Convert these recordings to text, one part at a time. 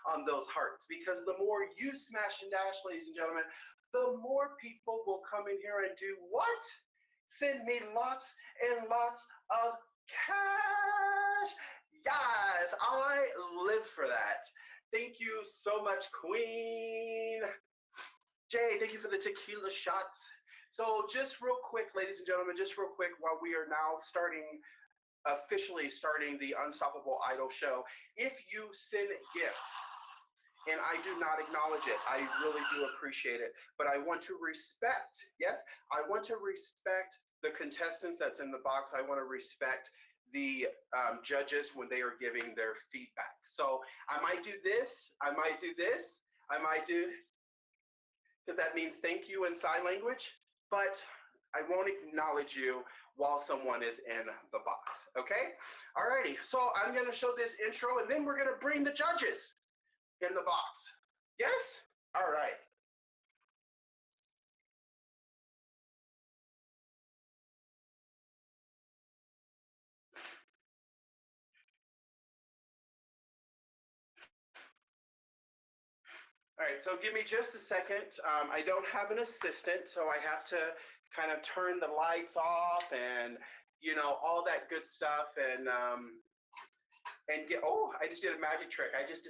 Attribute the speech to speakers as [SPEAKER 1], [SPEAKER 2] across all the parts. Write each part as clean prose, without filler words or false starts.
[SPEAKER 1] on those hearts, because the more you smash and dash, ladies and gentlemen, the more people will come in here and do what? Send me lots and lots of cash. Yes, I live for that. Thank you so much, Queen. Jay, thank you for the tequila shots. So just real quick, ladies and gentlemen, just real quick, while we are now officially starting the Unstoppable Idol show, if you send gifts, and I do not acknowledge it, I really do appreciate it, but I want to respect, yes, I want to respect the contestants that's in the box. I want to respect the judges when they are giving their feedback. So I might do this, I might do this, I might do, because that means thank you in sign language, but I won't acknowledge you while someone is in the box, okay? Alrighty, so I'm gonna show this intro and then we're gonna bring the judges in the box. Yes? All right. All right, so give me just a second. I don't have an assistant, so I have to kind of turn the lights off and, you know, all that good stuff and get, oh, I just did a magic trick. I just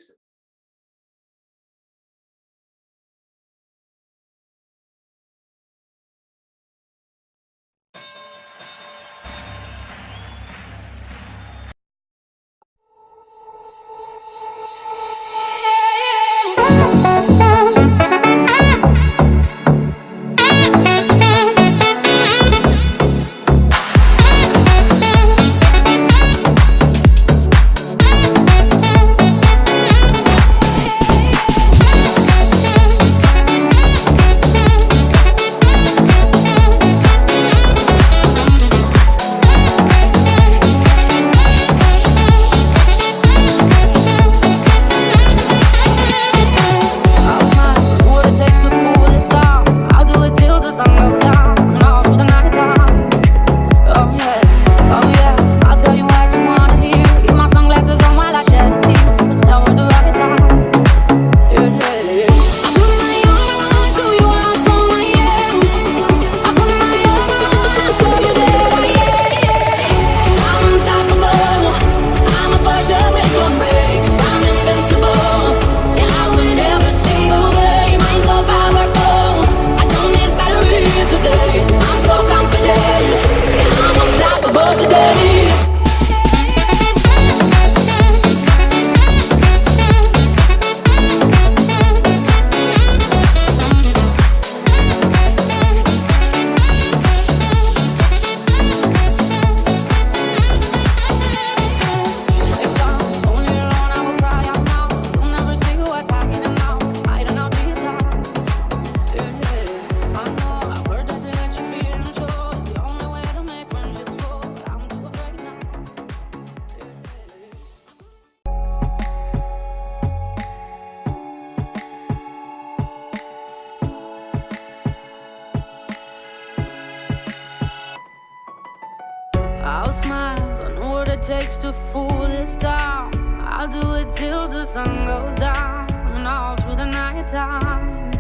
[SPEAKER 2] I'll smile, I know what it takes to fool this town. I'll do it till the sun goes down and all through the night time.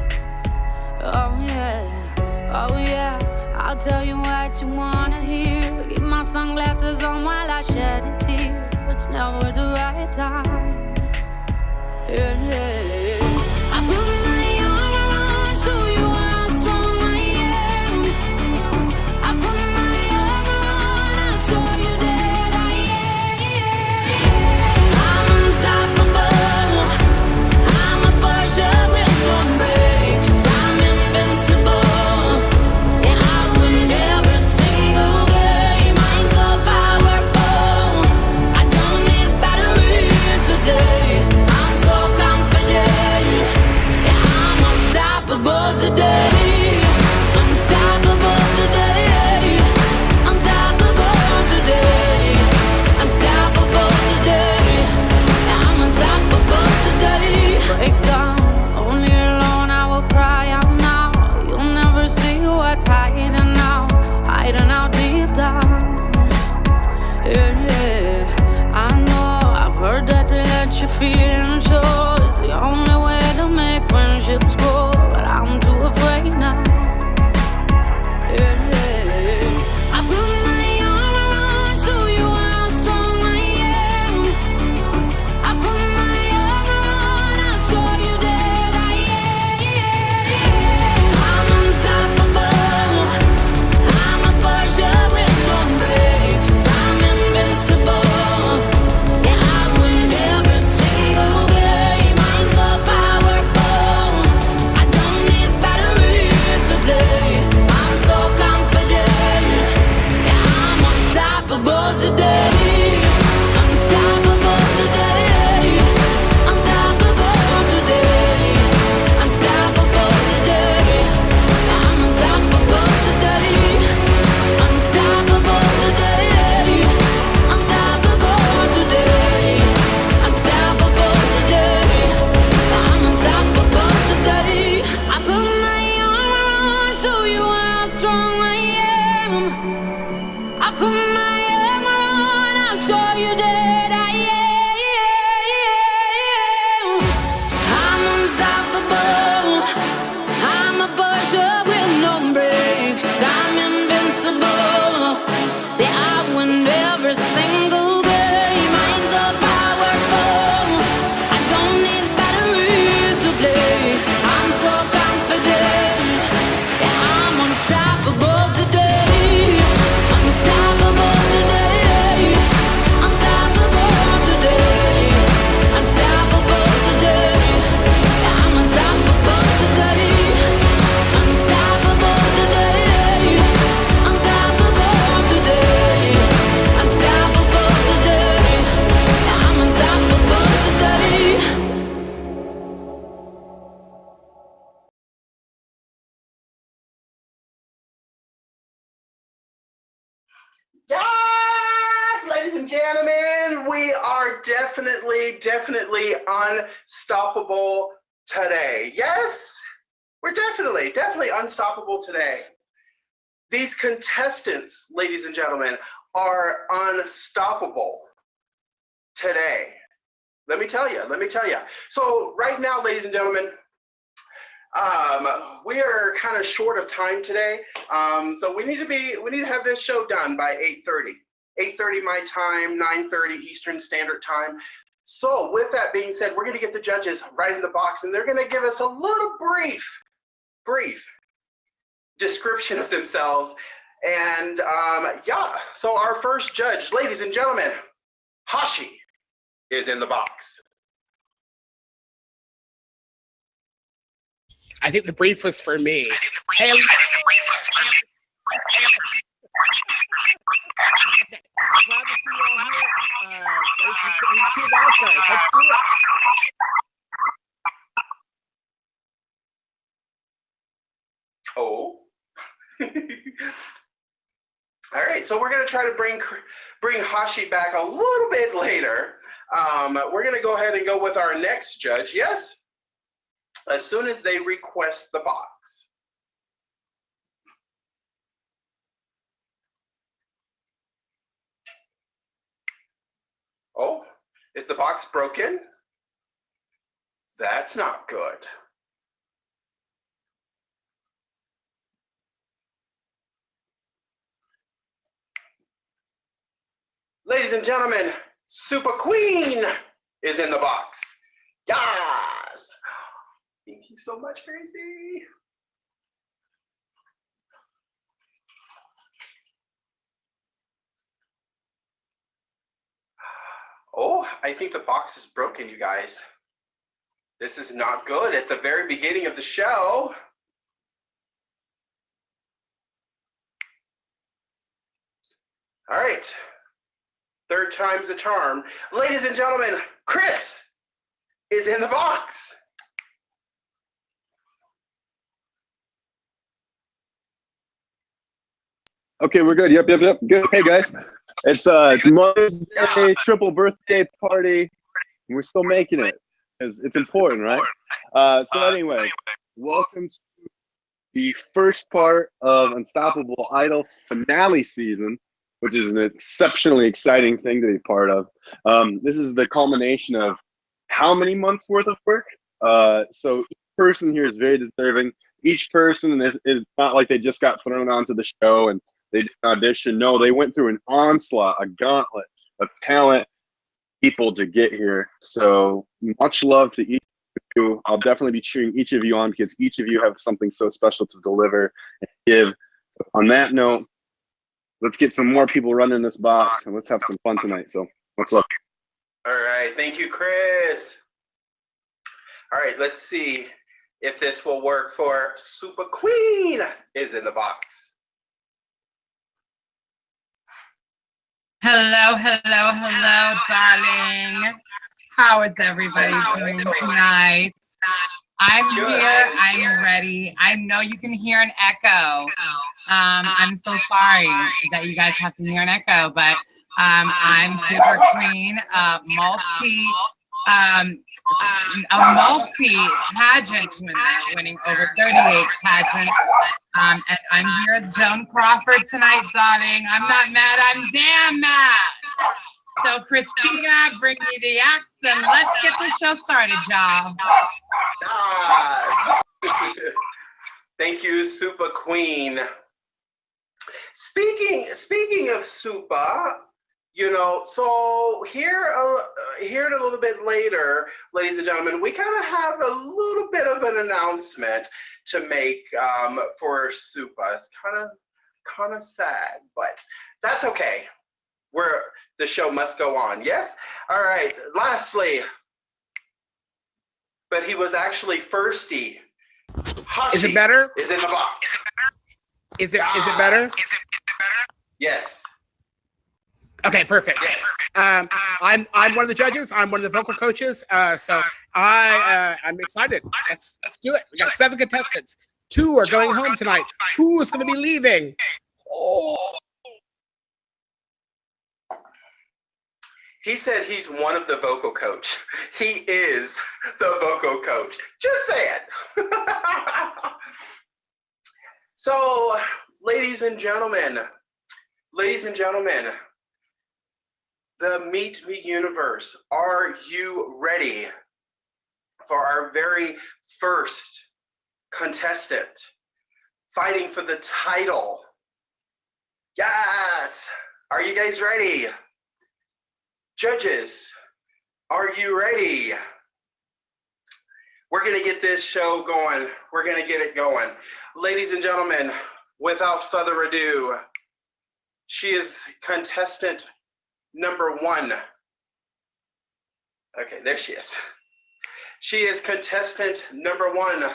[SPEAKER 2] Oh yeah, I'll tell you what you wanna hear. Keep my sunglasses on while I shed a tear. It's never the right time. Yeah. I put my arm around so you how strong I am. I put my arm around and show you that I am. I'm unstoppable. I'm a Porsche with no brakes. I'm invincible. Yeah, I win every single game. I'm so powerful. I don't need batteries today. I'm so confident. Yeah, I'm unstoppable today. Unstoppable today. Unstoppable today. Unstoppable today. Yeah, I'm unstoppable today. Break down, only alone I will cry out now. You'll never see what's hiding out deep down. Yeah, I know I've heard that they let you feel in shows. friendships grow, but I'm too afraid now. Yeah. I put my armor on, show you how strong I am. I put my armor on, I'll show you that I am. I'm unstoppable. I'm a Porsche with no brakes. I'm invincible. Yeah, I win every single game. I'm so powerful. I don't need batteries to play. I'm so confident. Yeah, I'm unstoppable today. Unstoppable today. Unstoppable today. Unstoppable today. I'm unstoppable today. Unstoppable today. Unstoppable today. Unstoppable today. I'm unstoppable today. I put my armor on, show you how strong I am. I put my armor on, I'll show you that I am. I'm unstoppable. I'm a Porsche with no brakes. I'm invincible. Yeah, I win every single game. I'm so powerful. I don't need batteries to play. I'm so confident. Yeah, I'm unstoppable today. Unstoppable today. Unstoppable today. Unstoppable today. Yeah, I'm unstoppable today. Unstoppable today. Unstoppable today. Unstoppable today. Yeah, I'm unstoppable today.
[SPEAKER 1] Yes, ladies and gentlemen, we are definitely unstoppable today. Yes, we're definitely unstoppable today. These contestants, ladies and gentlemen, are unstoppable today. Let me tell you. So right now, ladies and gentlemen, we are kind of short of time today. So we need to have this show done by 8:30. 8:30 my time, 9:30 Eastern Standard Time. So with that being said, we're going to get the judges right in the box, and they're going to give us a little brief description of themselves. And yeah, so our first judge, ladies and gentlemen, Hashi is in the box.
[SPEAKER 3] I think the brief was for me. Hey, glad to see you all here. Let's do it.
[SPEAKER 1] Oh. All right, so we're going to try to bring Hashi back a little bit later. We're going to go ahead and go with our next judge. Yes? As soon as they request the box. Oh, is the box broken? That's not good. Ladies and gentlemen, Super Queen is in the box. Yes! Thank you so much, Gracie. Oh, I think the box is broken, you guys. This is not good at the very beginning of the show. All right. Third time's the charm. Ladies and gentlemen, Chris is in the box.
[SPEAKER 4] Okay, we're good. Yep. Good. Hey guys, it's Mother's Day triple birthday party, and we're still making it because it's important, right? So anyway, welcome to the first part of Unstoppable Idol finale season, which is an exceptionally exciting thing to be part of. This is the culmination of how many months worth of work? So each person here is very deserving. Each person is not like they just got thrown onto the show and they did an audition. No, they went through an onslaught, a gauntlet of talent, people to get here. So much love to each of you. I'll definitely be cheering each of you on because each of you have something so special to deliver and give. So on that note, let's get some more people running this box and let's have some fun tonight. So much love.
[SPEAKER 1] All right. Thank you, Chris. All right. Let's see if this will work for Super Queen is in the box.
[SPEAKER 5] Hello, hello, hello, darling. How is everybody doing tonight? I'm here. I'm ready. I know you can hear an echo. I'm so sorry that you guys have to hear an echo, but I'm Super Queen, a multi-pageant winner, winning over 38 pageants. And I'm here as Joan Crawford tonight, darling. I'm not mad, I'm damn mad. So Christina, bring me the axe and let's get the show started, y'all.
[SPEAKER 1] Thank you, Super Queen. Speaking of Super, you know, so here a little bit later, ladies and gentlemen, we kind of have a little bit of an announcement to make for Super. It's kind of sad, but that's okay. The show must go on. Yes. All right. Lastly, but he was actually firsty. Hashi
[SPEAKER 3] Is it better?
[SPEAKER 1] Is in the box.
[SPEAKER 3] Is it better?
[SPEAKER 1] Yes.
[SPEAKER 3] Okay, perfect. I'm one of the judges. I'm one of the vocal coaches. So I'm excited. Let's do it. We got 7 contestants. 2 are going home tonight. Who is going to be leaving? Oh.
[SPEAKER 1] He said he's one of the vocal coach. He is the vocal coach. Just saying. So, ladies and gentlemen, the Meet Me universe, are you ready for our very first contestant fighting for the title? Yes. Are you guys ready? Judges, are you ready? We're gonna get this show going. We're gonna get it going. Ladies and gentlemen, without further ado, she is contestant number 1. Okay, there she is. She is contestant number 1,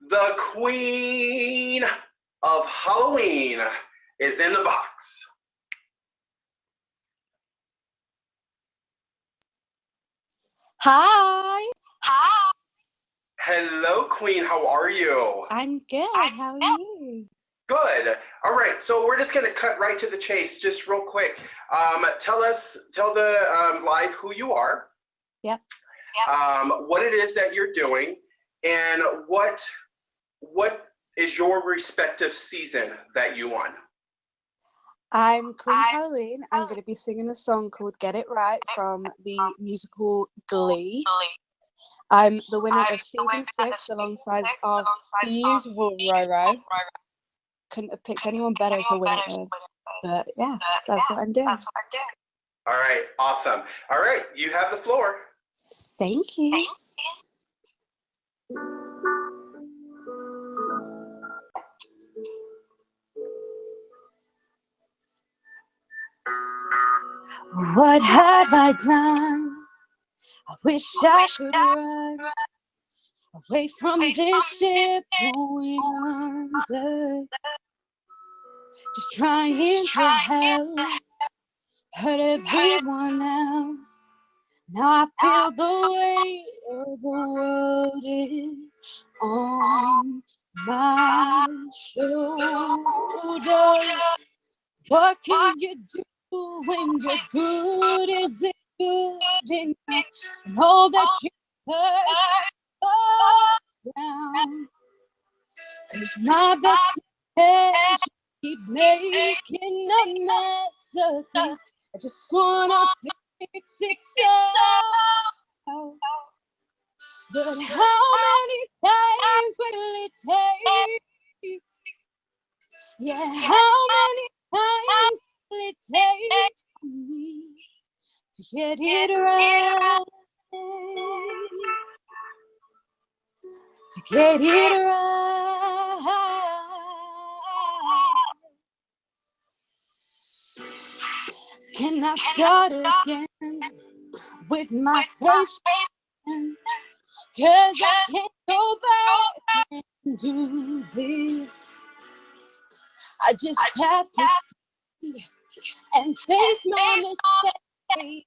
[SPEAKER 1] the Queen of Halloween is in the box.
[SPEAKER 6] Hi.
[SPEAKER 1] Hello, Queen. How are you?
[SPEAKER 6] I'm good. How are you?
[SPEAKER 1] Good. All right. So we're just going to cut right to the chase, just real quick. Tell the live who you are.
[SPEAKER 6] Yep.
[SPEAKER 1] What it is that you're doing, and what is your respective season that you won.
[SPEAKER 6] I'm Queen Halloween. I'm going to be singing a song called Get It Right from the musical Glee. I'm the winner of season 6 alongside our beautiful Roro. Couldn't have picked anyone better to win it with. But yeah, that's what I'm doing.
[SPEAKER 1] All right. Awesome. All right. You have the floor.
[SPEAKER 6] Thank you. What have I done? I wish I could run away from this ship going under. Just trying to help, hurt everyone else. Now I feel the weight of the world is on my shoulders. What can you do when you're good? Is it good enough? And all that you touch down. 'Cause my best attempt keep making a mess of things. I just wanna fix it so.
[SPEAKER 2] But how many times will it take? Yeah, how many times will it take for me to get it right? To get it right. Can I start again with my faith? 'Cause I can't go back and do this. I just have to stay and face my mistake.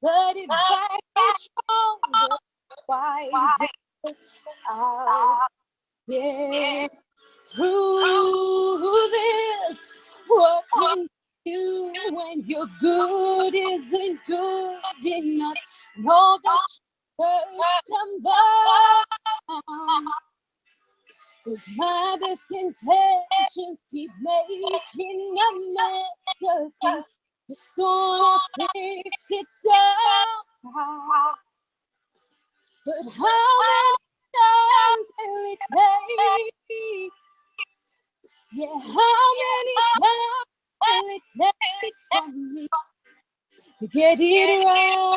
[SPEAKER 2] But if I get stronger, wiser, I'll get through this. What can you do when your good isn't good enough? Know that cause my best intentions keep making a mess of things. Just wanna fix it somehow. But how many times will it take? Yeah, how many times will it take for me to get it right?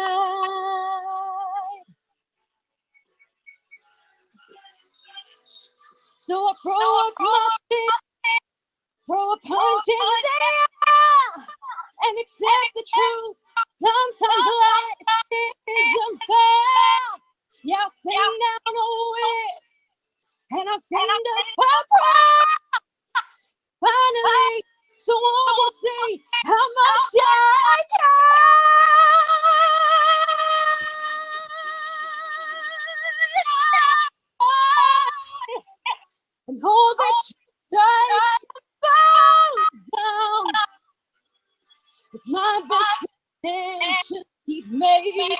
[SPEAKER 2] So I throw up my stick, throw a punch in the air, and accept the truth. Sometimes life is unfair. Yeah, I'll send down a whip, and I'll send up a prayer. Finally, someone will see how much I and all that falls down. It's my best intention keep making a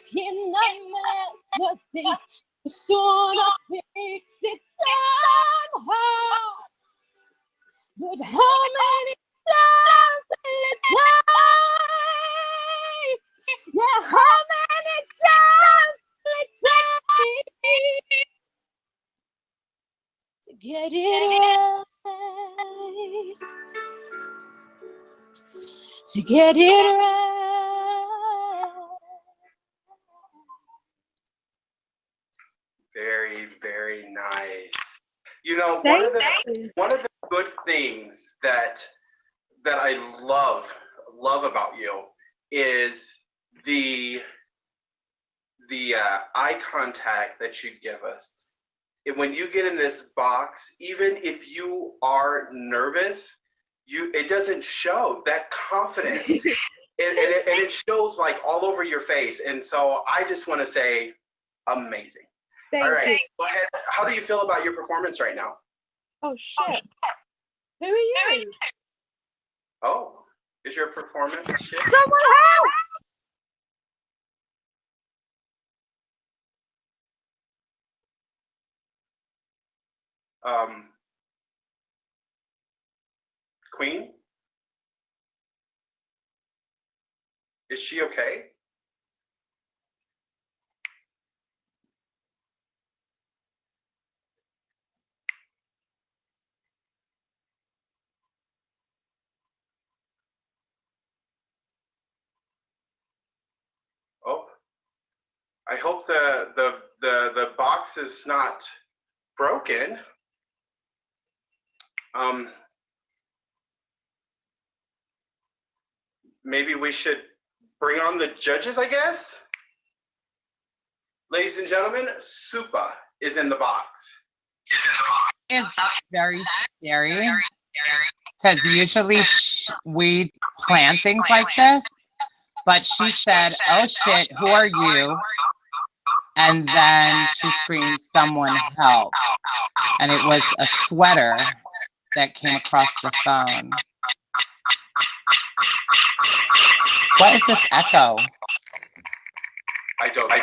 [SPEAKER 2] mess of things. Just wanna fix it somehow. But how many times will it take? Yeah, how many times will it take to get it right? To get it right.
[SPEAKER 1] Very, very nice. You know, one of the good things that I love about you is the eye contact that you give us. When you get in this box, even if you are nervous, it doesn't show that confidence, and it shows like all over your face. And so I just want to say, amazing.
[SPEAKER 6] Thank
[SPEAKER 1] all right,
[SPEAKER 6] you.
[SPEAKER 1] go ahead. How do you feel about your performance right now?
[SPEAKER 6] Oh shit. Who are you?
[SPEAKER 1] Oh, is your performance shit?
[SPEAKER 6] Someone help!
[SPEAKER 1] Queen? Is she okay? Oh, I hope the box is not broken. Maybe we should bring on the judges, I guess. Ladies and gentlemen, Supa is in the box.
[SPEAKER 5] It's very scary because usually we plan things like this, but she said, "Oh shit, who are you?" And then she screamed, "Someone help." And it was a sweater that came across the phone. What is this echo?
[SPEAKER 1] I don't know.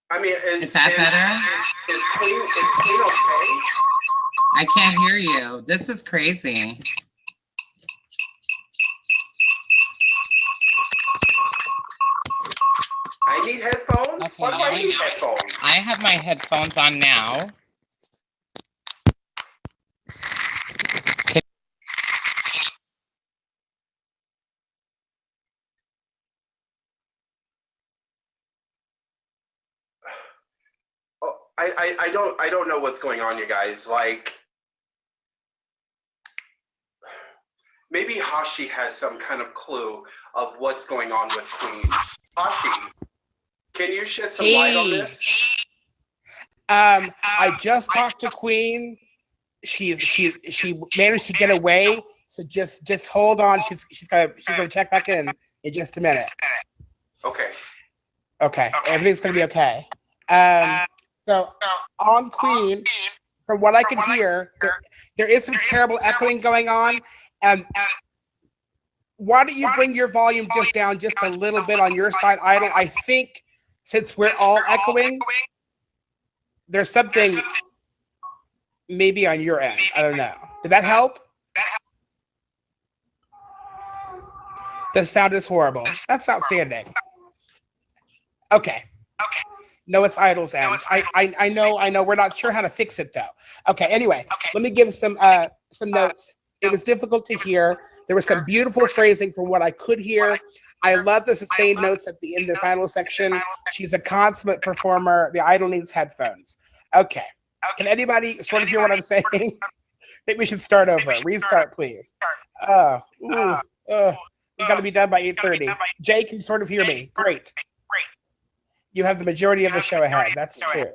[SPEAKER 1] I mean,
[SPEAKER 5] Is that better?
[SPEAKER 1] Is Queen okay?
[SPEAKER 5] I can't hear you. This is crazy.
[SPEAKER 1] I need headphones.
[SPEAKER 5] Okay,
[SPEAKER 1] Why do I need headphones?
[SPEAKER 5] I have my headphones on now.
[SPEAKER 1] Oh, I don't know what's going on, you guys. Like, maybe Hashi has some kind of clue of what's going on with Queen. Hashi, can you shed some light on this?
[SPEAKER 3] I just talked to Queen. She managed to get away. So just hold on. She's gonna check back in just a minute.
[SPEAKER 1] Okay.
[SPEAKER 3] Okay. Everything's gonna be okay. So on Queen, from what I can hear, there is some terrible echoing going on. Why don't you bring your volume just down just a little bit on your side, Idol? I think since we're all echoing, there's something maybe on your end. I don't know. Did that help? The sound is horrible. That's outstanding. Okay. No, it's Idol's end. I know. We're not sure how to fix it though. Okay. Anyway, let me give some notes. It was difficult to hear. There was some beautiful phrasing from what I could hear. I love the sustained notes at the end of the final section. She's a consummate performer. The Idol needs headphones. Okay. Can anybody sort of hear what I'm saying? I think we should start over. Restart, please. We got to be done by 8:30. Jay can sort of hear me. Great. You have the majority of the show ahead. That's true.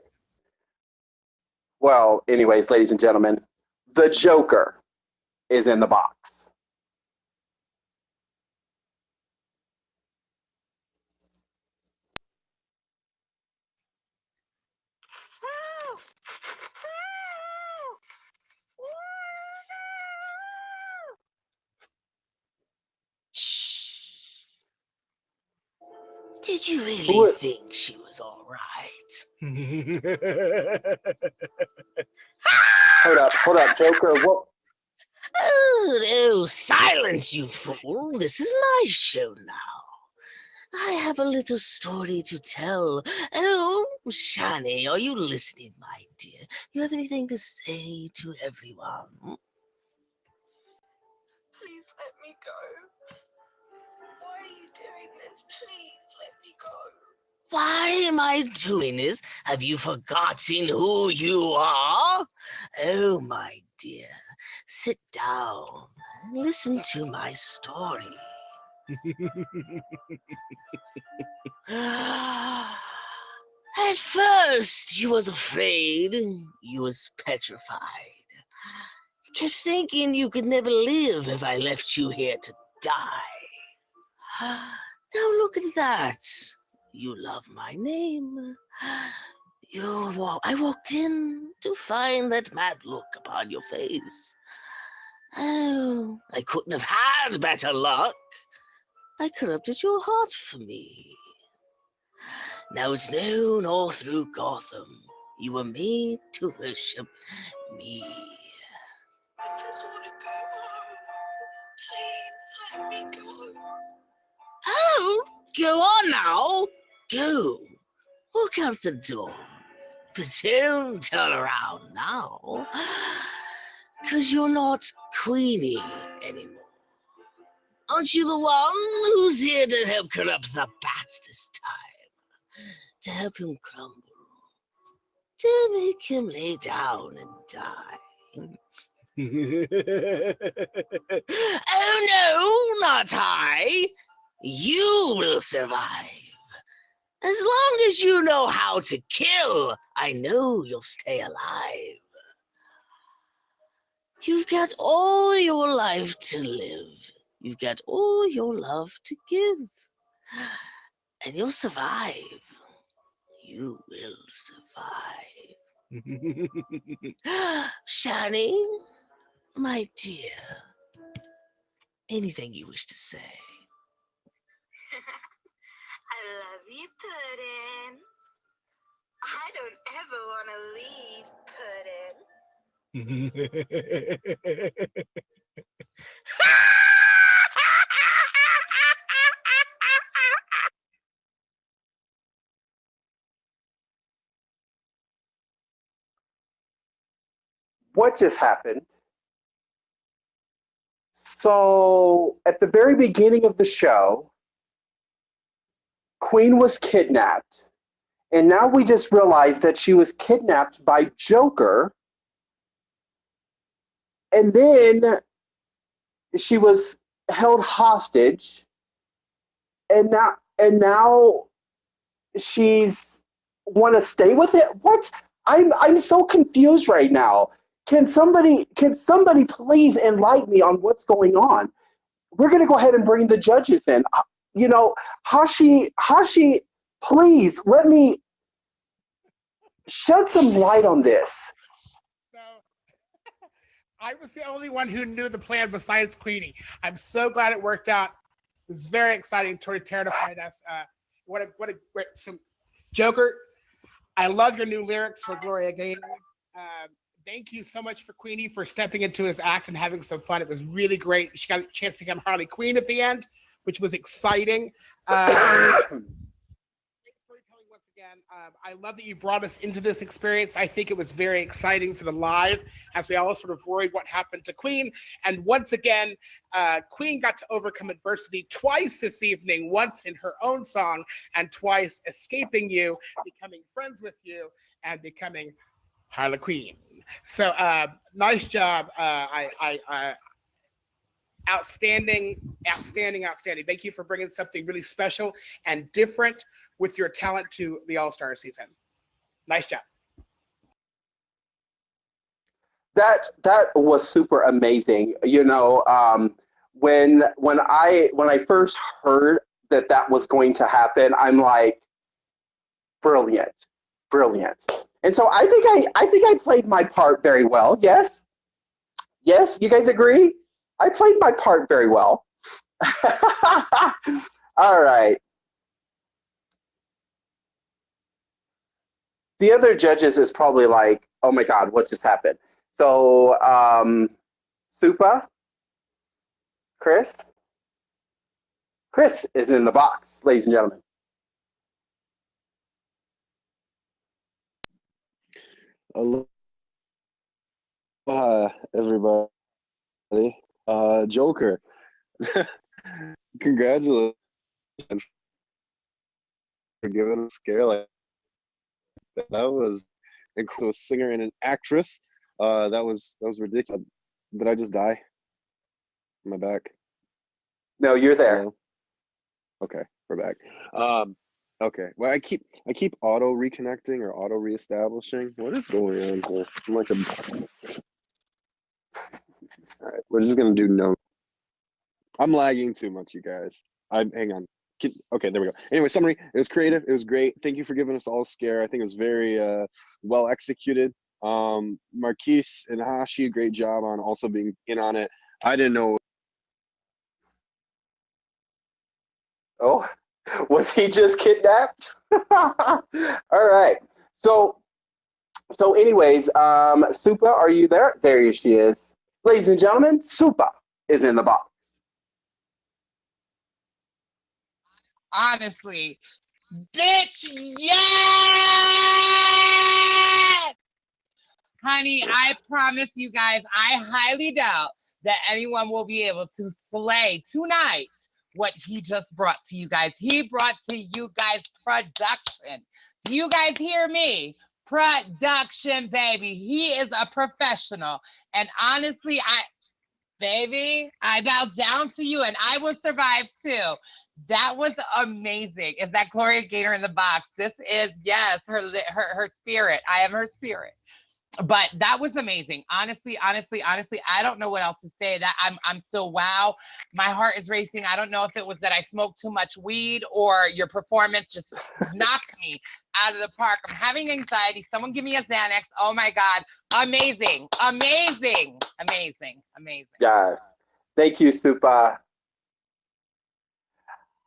[SPEAKER 1] Well, anyways, ladies and gentlemen, the Joker is in the box.
[SPEAKER 7] Did you really think she was all right?
[SPEAKER 1] Hold up, Joker. What?
[SPEAKER 7] Oh, no, silence, you fool. This is my show now. I have a little story to tell. Oh, Shani, are you listening, my dear? You have anything to say to everyone?
[SPEAKER 8] Please let me go. Why are you doing this? Please let me go.
[SPEAKER 7] Why am I doing this? Have you forgotten who you are? Oh, my dear, sit down and listen to my story. At first, you was afraid. You was petrified. You kept thinking you could never live if I left you here to die. Now look at that. You love my name. I walked in to find that mad look upon your face. Oh, I couldn't have had better luck. I corrupted your heart for me. Now it's known all through Gotham. You were made to worship me.
[SPEAKER 8] I just want to go home. Please let me go.
[SPEAKER 7] Oh, go on now. Go. Walk out the door. But don't turn around now. 'Cause you're not Queenie anymore. Aren't you the one who's here to help corrupt the bats this time? To help him crumble. To make him lay down and die. Oh no, not I. You will survive. As long as you know how to kill, I know you'll stay alive. You've got all your life to live. You've got all your love to give. And you'll survive. You will survive. Shani, my dear, anything you wish to say?
[SPEAKER 8] I love you, Puddin'. I don't ever want to leave, Puddin'.
[SPEAKER 1] what just happened. So at the very beginning of the show, Queen was kidnapped. And now we just realized that she was kidnapped by Joker. And then she was held hostage. And now she's want to stay with it? What? I'm so confused right now. Can somebody please enlighten me on what's going on? We're gonna go ahead and bring the judges in. You know, Hashi, please let me shed some light on this.
[SPEAKER 3] So I was the only one who knew the plan besides Queenie. I'm so glad it worked out. It was very exciting. Tori terrified us. Some Joker. I love your new lyrics for Gloria Gaynor. Thank you so much for Queenie for stepping into his act and having some fun. It was really great. She got a chance to become Harley Quinn at the end, which was exciting. Great storytelling once again. I love that you brought us into this experience. I think it was very exciting for the live as we all sort of worried what happened to Queen. And once again, Queen got to overcome adversity twice this evening, once in her own song and twice escaping you, becoming friends with you, and becoming Harley Quinn. So nice job. Outstanding. Thank you for bringing something really special and different with your talent to the All-Star season. Nice job.
[SPEAKER 1] That was super amazing. You know, when I first heard that was going to happen, I'm like, brilliant. And so I think I played my part very well. Yes, you guys agree? I played my part very well. All right. The other judges is probably like, oh my God, what just happened? So, Supa, Chris is in the box, ladies and gentlemen.
[SPEAKER 4] Aloha, everybody. Joker. Congratulations for giving a scare like that. That was incredible. A singer and an actress. That was ridiculous. Did I just die? Am I back?
[SPEAKER 1] No, you're there.
[SPEAKER 4] Hello? Okay, we're back. Okay. Well, I keep auto reconnecting or auto reestablishing. What is going on here? I'm like all right, we're just gonna do no. I'm lagging too much, you guys. Hang on. Okay, there we go. Anyway, summary. It was creative. It was great. Thank you for giving us all a scare. I think it was very well executed. Marquise and Hashi, great job on also being in on it. I didn't know.
[SPEAKER 1] Oh, was he just kidnapped? All right. So anyways, Supa, are you there? There she is. Ladies and gentlemen, Supa is in the box.
[SPEAKER 5] Honestly, bitch, yes! Honey, I promise you guys, I highly doubt that anyone will be able to slay tonight what he just brought to you guys. He brought to you guys production. Do you guys hear me? Production, baby. He is a professional. And honestly, I bow down to you and I will survive too. That was amazing. Is that Gloria Gaynor in the box? This is, yes, her spirit. I am her spirit. But that was amazing. Honestly, I don't know what else to say. That I'm still wow. My heart is racing. I don't know if it was that I smoked too much weed or your performance just knocked me out of the park. I'm having anxiety. Someone give me a Xanax. Oh my God. Amazing.
[SPEAKER 1] Yes. Thank you, Supa.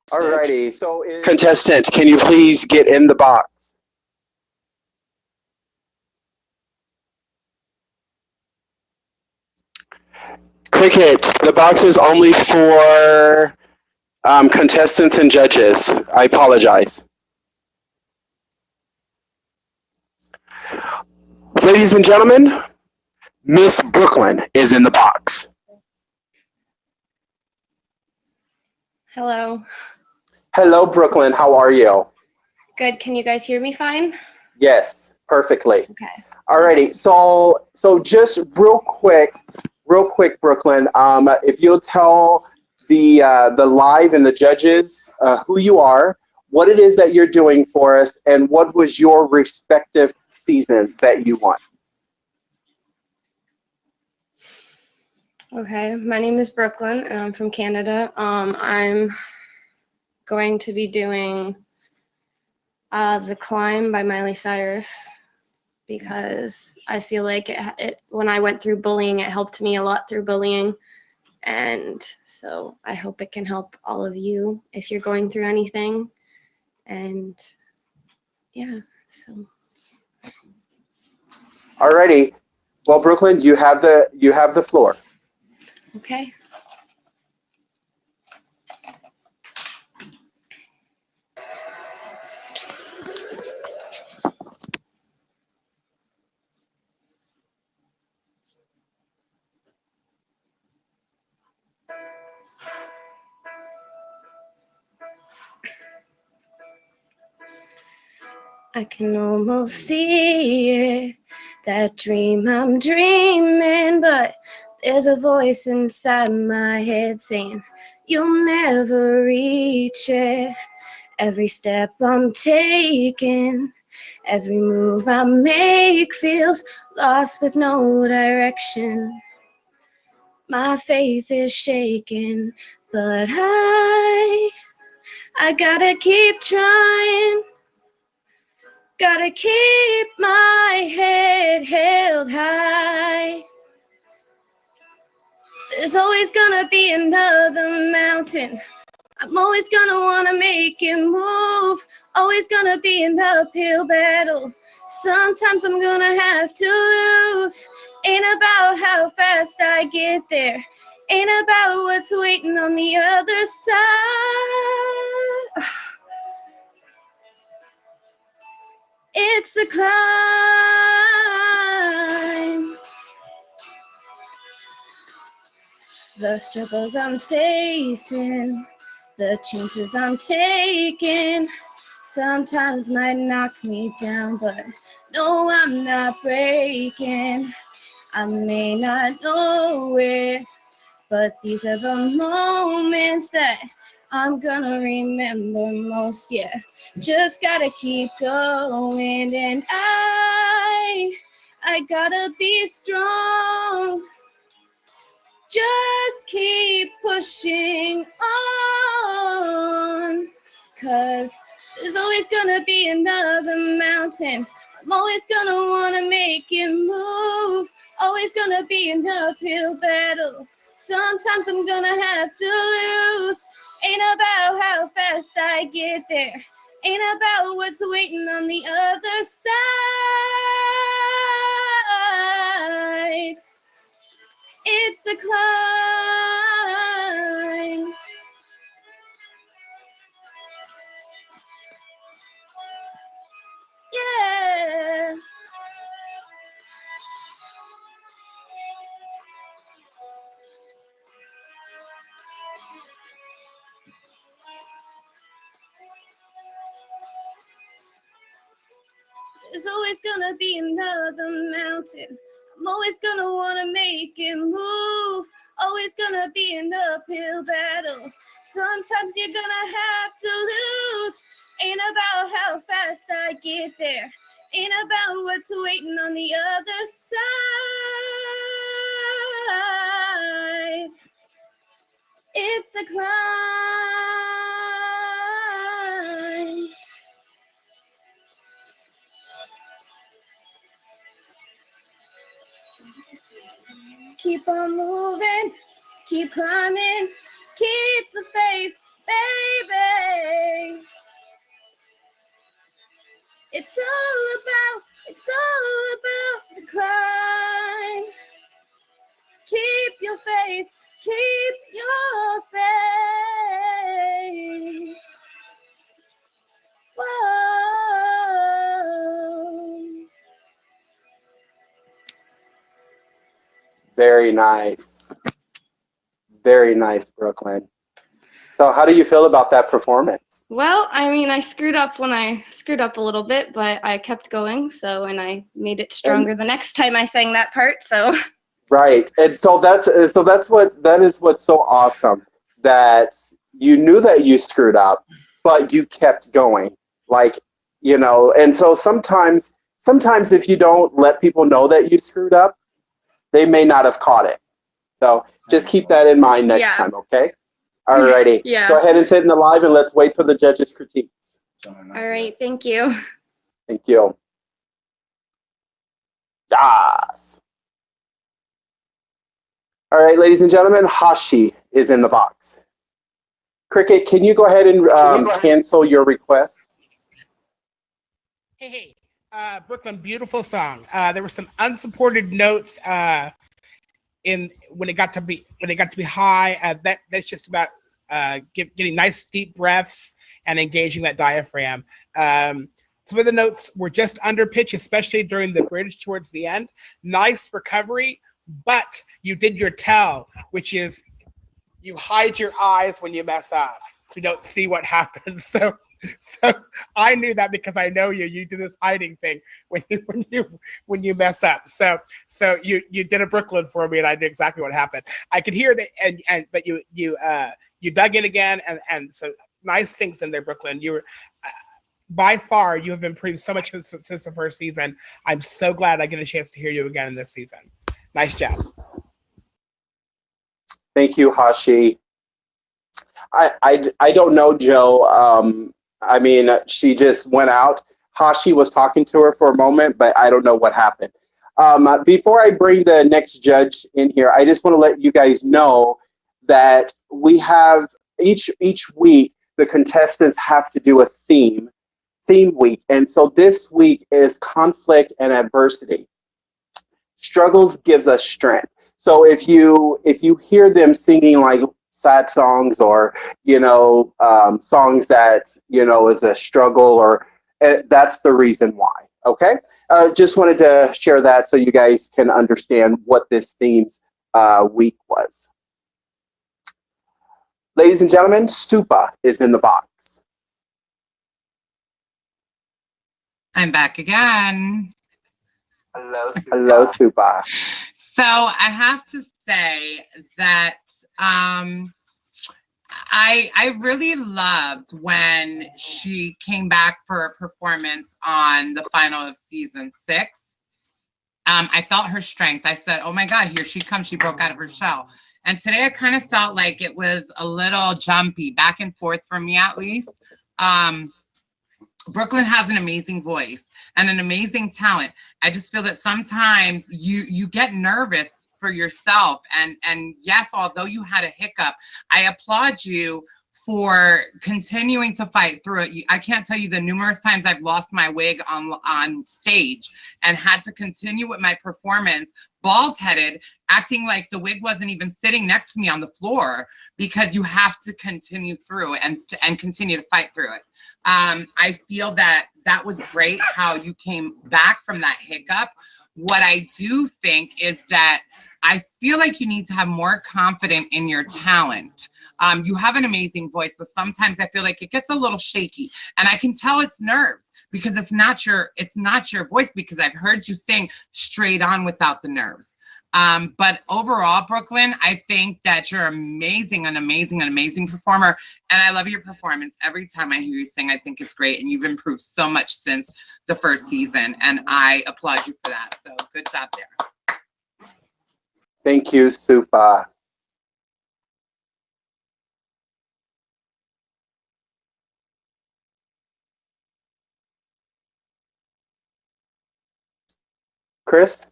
[SPEAKER 1] Alrighty. So, contestant, can you please get in the box? Cricket, the box is only for contestants and judges. I apologize. Ladies and gentlemen, Miss Brooklyn is in the box.
[SPEAKER 9] Hello.
[SPEAKER 1] Hello, Brooklyn. How are you?
[SPEAKER 9] Good. Can you guys hear me fine?
[SPEAKER 1] Yes, perfectly.
[SPEAKER 9] Okay.
[SPEAKER 1] Alrighty. So just real quick, Brooklyn. If you'll tell the live and the judges who you are, what it is that you're doing for us, and what was your respective season that you won.
[SPEAKER 9] Okay. My name is Brooklyn, and I'm from Canada. I'm going to be doing The Climb by Miley Cyrus because I feel like it when I went through bullying, it helped me a lot through bullying. And so I hope it can help all of you if you're going through anything. And yeah, so.
[SPEAKER 1] Alrighty. Well, Brooklyn, you have the floor.
[SPEAKER 9] Okay. I can almost see it, that dream I'm dreaming, but there's a voice inside my head saying, you'll never reach it. Every step I'm taking, every move I make feels lost with no direction. My faith is shaking, but I gotta keep trying. Gotta keep my head held high. There's always gonna be another mountain. I'm always gonna wanna make it move. Always gonna be an uphill battle. Sometimes I'm gonna have to lose. Ain't about how fast I get there. Ain't about what's waiting on the other side. It's the climb. The struggles I'm facing, the chances I'm taking, sometimes might knock me down, but no, I'm not breaking. I may not know it, but these are the moments that I'm gonna remember most, yeah. Just gotta keep going, and I gotta be strong. Just keep pushing on, 'cause there's always gonna be another mountain. I'm always gonna wanna make it move. Always gonna be an uphill battle. Sometimes I'm gonna have to lose. Ain't about how fast I get there. Ain't about what's waiting on the other side. It's the climb. Yeah. There's always gonna be another mountain. I'm always gonna wanna make it move. Always gonna be an uphill battle. Sometimes you're gonna have to lose. Ain't about how fast I get there. Ain't about what's waiting on the other side. It's the climb. Keep on moving, keep climbing, keep the faith, baby. It's all about the climb. Keep your faith, keep your faith. Whoa.
[SPEAKER 1] Very nice. Very nice, Brooklyn. So how do you feel about that performance?
[SPEAKER 9] Well, I mean, I screwed up when I screwed up a little bit, but I kept going. So, and I made it stronger the next time I sang that part. So,
[SPEAKER 1] right. And so that is what's so awesome, that you knew that you screwed up, but you kept going. Like, you know, and so sometimes if you don't let people know that you screwed up, they may not have caught it. So just keep that in mind next time, okay? Alrighty.
[SPEAKER 9] Yeah.
[SPEAKER 1] Go ahead and sit in the live and let's wait for the judges' critiques.
[SPEAKER 9] All right. Thank you.
[SPEAKER 1] Thank you. Yes. All right, ladies and gentlemen, Hashi is in the box. Cricket, can you go ahead and cancel your request?
[SPEAKER 3] Hey, Brooklyn, beautiful song. There were some unsupported notes in when it got to be high. That's just about getting nice deep breaths and engaging that diaphragm. Some of the notes were just under pitch, especially during the bridge towards the end. Nice recovery, but you did your tell, which is you hide your eyes when you mess up, so you don't see what happens. So I knew that because I know you. You do this hiding thing when you mess up. So you did a Brooklyn for me, and I knew exactly what happened. I could hear that, but you dug in again, and so nice things in there, Brooklyn. You were by far you have improved so much since the first season. I'm so glad I get a chance to hear you again in this season. Nice job.
[SPEAKER 1] Thank you, Hashi. I don't know, Joe. I mean, she just went out. Hashi was talking to her for a moment, but I don't know what happened. Before I bring the next judge in here, I just want to let you guys know that we have each week the contestants have to do a theme week, and so this week is conflict and adversity. Struggles gives us strength. So if you hear them singing like sad songs or songs that is a struggle, or that's the reason why. Okay, just wanted to share that so you guys can understand what this theme's week was. Ladies and gentlemen, Supa is in the box.
[SPEAKER 5] I'm back again.
[SPEAKER 1] Hello, Supa. Hello, Supa.
[SPEAKER 5] So I have to say that I really loved when she came back for a performance on the final of season 6. I felt her strength. I said, oh my God, here she comes. She broke out of her shell. And today I kind of felt like it was a little jumpy, back and forth for me at least. Brooklyn has an amazing voice and an amazing talent. I just feel that sometimes you get nervous for yourself. And yes, although you had a hiccup, I applaud you for continuing to fight through it. I can't tell you the numerous times I've lost my wig on stage and had to continue with my performance, bald-headed, acting like the wig wasn't even sitting next to me on the floor, because you have to continue through and continue to fight through it. I feel that was great how you came back from that hiccup. What I do think is that I feel like you need to have more confidence in your talent. You have an amazing voice, but sometimes I feel like it gets a little shaky, and I can tell it's nerves, because it's not your voice, because I've heard you sing straight on without the nerves. But overall, Brooklyn, I think that you're an amazing performer. And I love your performance. Every time I hear you sing, I think it's great. And you've improved so much since the first season. And I applaud you for that. So good job there.
[SPEAKER 1] Thank you, Supa. Chris?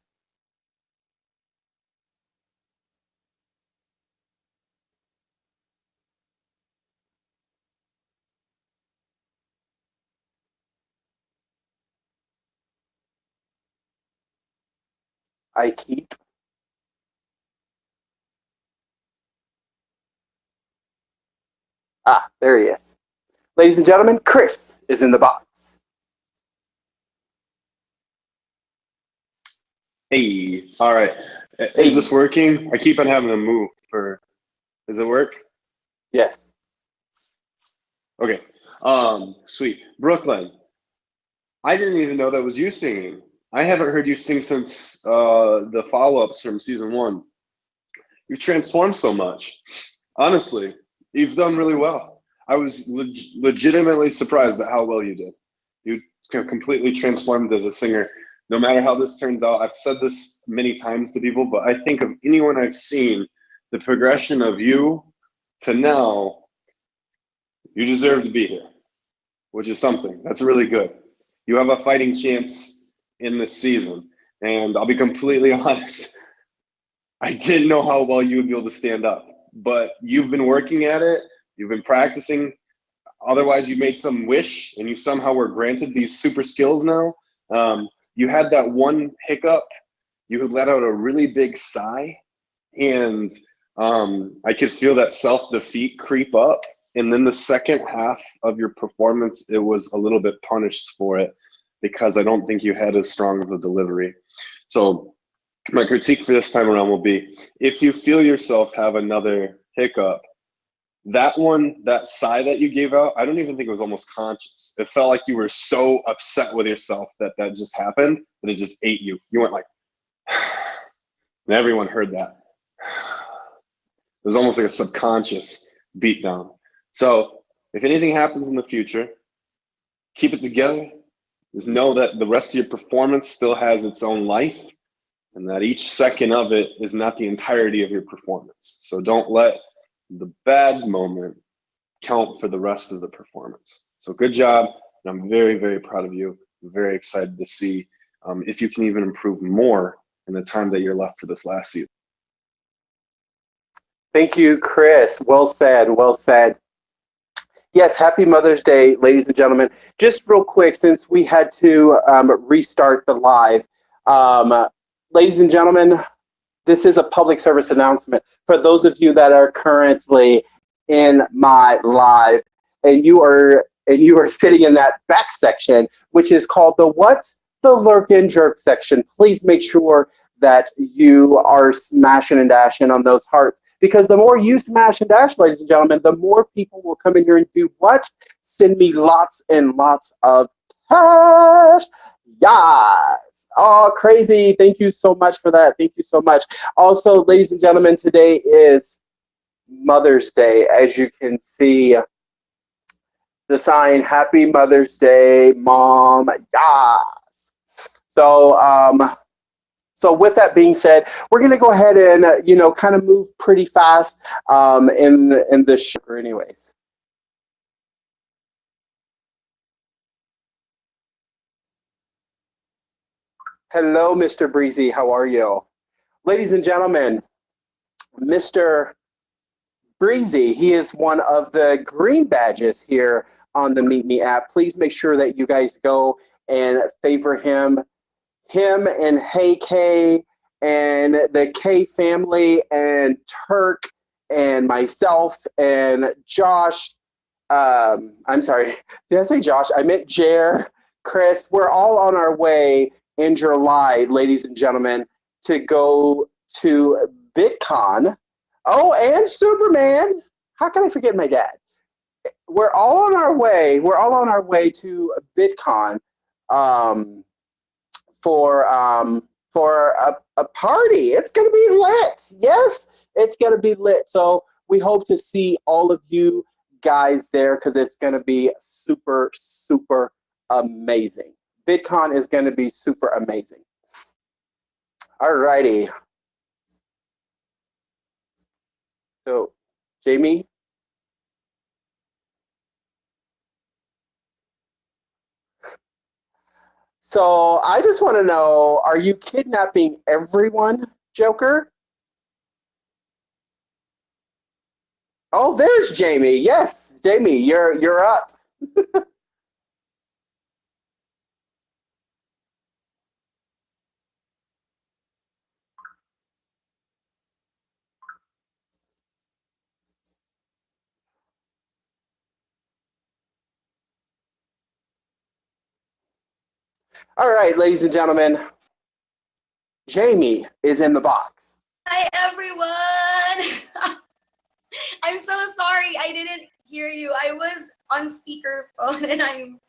[SPEAKER 1] I keep. Ah, there he is. Ladies and gentlemen, Chris is in the box.
[SPEAKER 4] Hey, all right. Is this working? I keep on having to move for. Does it work?
[SPEAKER 1] Yes.
[SPEAKER 4] Okay. Sweet. Brooklyn, I didn't even know that was you singing. I haven't heard you sing since the follow-ups from season 1. You've transformed so much. Honestly, you've done really well. I was legitimately surprised at how well you did. You completely transformed as a singer. No matter how this turns out, I've said this many times to people, but I think of anyone I've seen, the progression of you to now, you deserve to be here, which is something. That's really good. You have a fighting chance in this season. And I'll be completely honest, I didn't know how well you would be able to stand up, but you've been working at it. You've been practicing. Otherwise, you made some wish and you somehow were granted these super skills now. You had that one hiccup. You let out a really big sigh, and I could feel that self-defeat creep up. And then the second half of your performance, it was a little bit punished for it because I don't think you had as strong of a delivery. So my critique for this time around will be, if you feel yourself have another hiccup, that one, that sigh that you gave out, I don't even think it was almost conscious. It felt like you were so upset with yourself that that just happened, that it just ate you. You went like, and everyone heard that. It was almost like a subconscious beatdown. So if anything happens in the future, keep it together. Just know that the rest of your performance still has its own life, and that each second of it is not the entirety of your performance. So don't let the bad moment count for the rest of the performance. So good job, and I'm very, very proud of you. I'm very excited to see if you can even improve more in the time that you're left for this last season.
[SPEAKER 1] Thank you, Chris. Well said. Well said. Yes, happy Mother's Day, ladies and gentlemen. Just real quick, since we had to restart the live, ladies and gentlemen, this is a public service announcement for those of you that are currently in my live, and you are sitting in that back section, which is called the what? The Lurk and Jerk section. Please make sure that you are smashing and dashing on those hearts, because the more you smash and dash, ladies and gentlemen, the more people will come in here and do what? Send me lots and lots of cash. Yes. Oh, crazy. Thank you so much for that. Thank you so much. Also, ladies and gentlemen, today is Mother's Day. As you can see, the sign, Happy Mother's Day, Mom. Yes. So with that being said, we're going to go ahead and, kind of move pretty fast in the show anyways. Hello, Mr. Breezy. How are you? Ladies and gentlemen, Mr. Breezy, he is one of the green badges here on the Meet Me app. Please make sure that you guys go and favor him and Hey K and the K family and Turk and myself and Josh. I'm sorry, did I say Josh? I meant Jear, Chris. We're all on our way in July, ladies and gentlemen, to go to BitCon. Oh, and Superman. How can I forget my dad? We're all on our way. We're all on our way to BitCon for a party. It's gonna be lit. Yes, it's gonna be lit. So we hope to see all of you guys there, because it's gonna be super, super amazing. BitCon is gonna be super amazing. All righty. So, Jamie. So I just want to know, are you kidnapping everyone, Joker? Oh, there's Jamie. Yes, Jamie, you're up. All right, ladies and gentlemen. Jamie is in the box.
[SPEAKER 10] Hi, everyone. I'm so sorry I didn't hear you. I was on speakerphone and I'm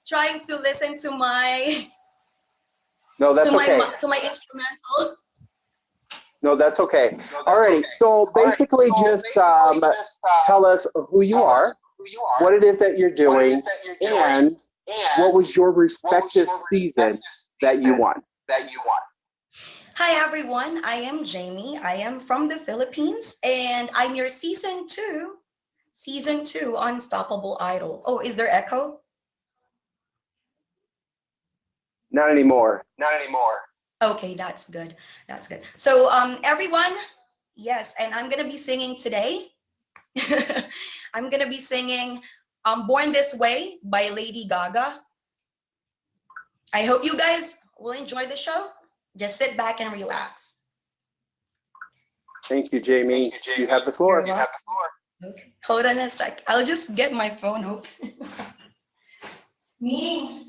[SPEAKER 10] trying to listen to my
[SPEAKER 1] No, that's okay.
[SPEAKER 10] to my instrumental.
[SPEAKER 1] No, that's okay. Alrighty, so basically just tell us who you are, what it is that you're doing, and what was your respective season that you won.
[SPEAKER 10] Hi, everyone. I am Jamie. I am from the Philippines, and I'm your season two Unstoppable Idol. Oh, is there echo?
[SPEAKER 1] Not anymore.
[SPEAKER 10] Okay, that's good. That's good. So, everyone, yes, and I'm gonna be singing today. I'm gonna be singing "Born This Way" by Lady Gaga. I hope you guys will enjoy the show. Just sit back and relax.
[SPEAKER 1] Thank you, Jamie. You have the floor.
[SPEAKER 10] Okay, hold on a sec. I'll just get my phone open. Me.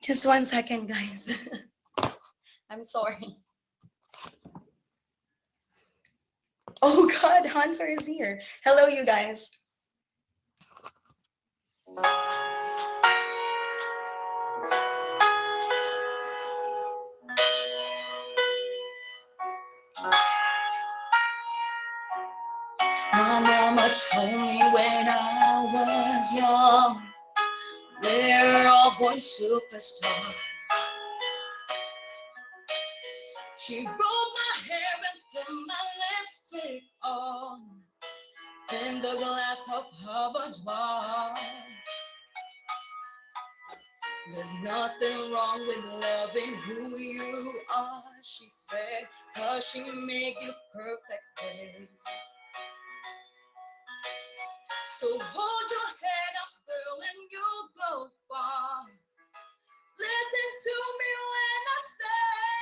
[SPEAKER 10] Just 1 second, guys. I'm sorry. Oh God, Hunter is here. Hello, you guys. My mama told me when I was young, we're all born superstars. She rolled my hair and put my lipstick on in the glass of her boudoir. There's nothing wrong with loving who you are, she said, 'cause she made you perfect, babe. So hold your head up, girl, and you'll go far. Listen to me when I say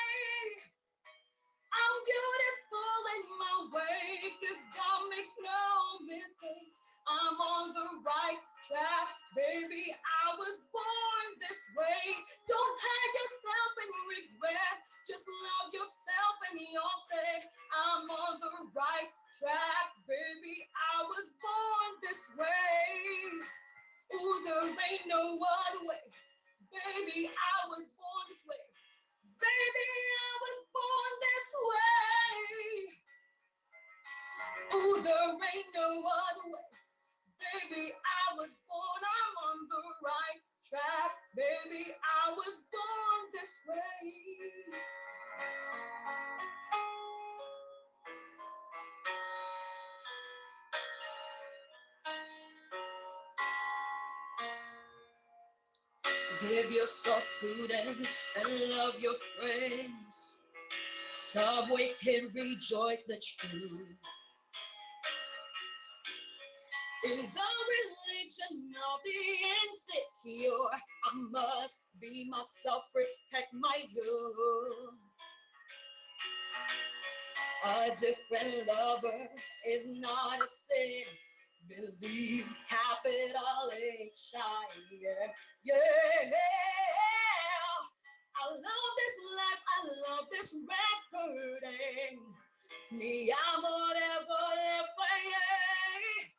[SPEAKER 10] I'm beautiful in my way, 'cause God makes no mistakes. I'm on the right track, baby. I was born this way. Don't hide yourself in regret. Just love yourself and you'll say I'm on the right track, baby. I was born this way. Ooh, there ain't no other way. Baby, I was born this way. Baby, I was born this way. Ooh, there ain't no other way. Baby, I was born, I'm on the right track. Baby, I was born this way. Give yourself prudence and love your friends. Subway can rejoice the truth. In the religion of the insecure, I must be myself, respect my youth. A different lover is not a sin. Believe capital H-I, yeah. I love this life, I love this record, and me, I'm whatever if I am.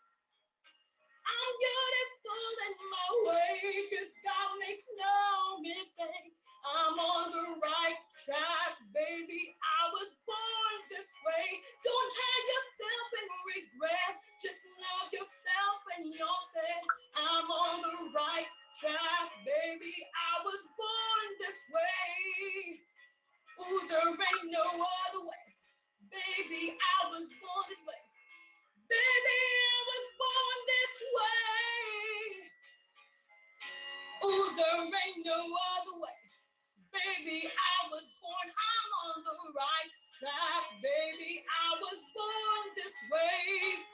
[SPEAKER 10] I'm beautiful in my way, 'cause God makes no mistakes. I'm on the right track, baby. I was born this way. Don't hide yourself in regret. Just love yourself and you'll say I'm on the right track, baby. I was born this way. Ooh, there ain't no other way. Baby, I was born this way. Baby, I was born this way. Ooh, there ain't no other way. Baby, I was born, I'm on the right track. Baby, I was born this way.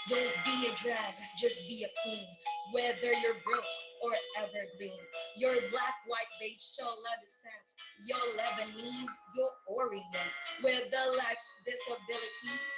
[SPEAKER 8] Don't be a drag, just be a queen. Whether you're broke or evergreen, your black, white, beige, chola descent, your Lebanese, your Orient, with the life's disabilities,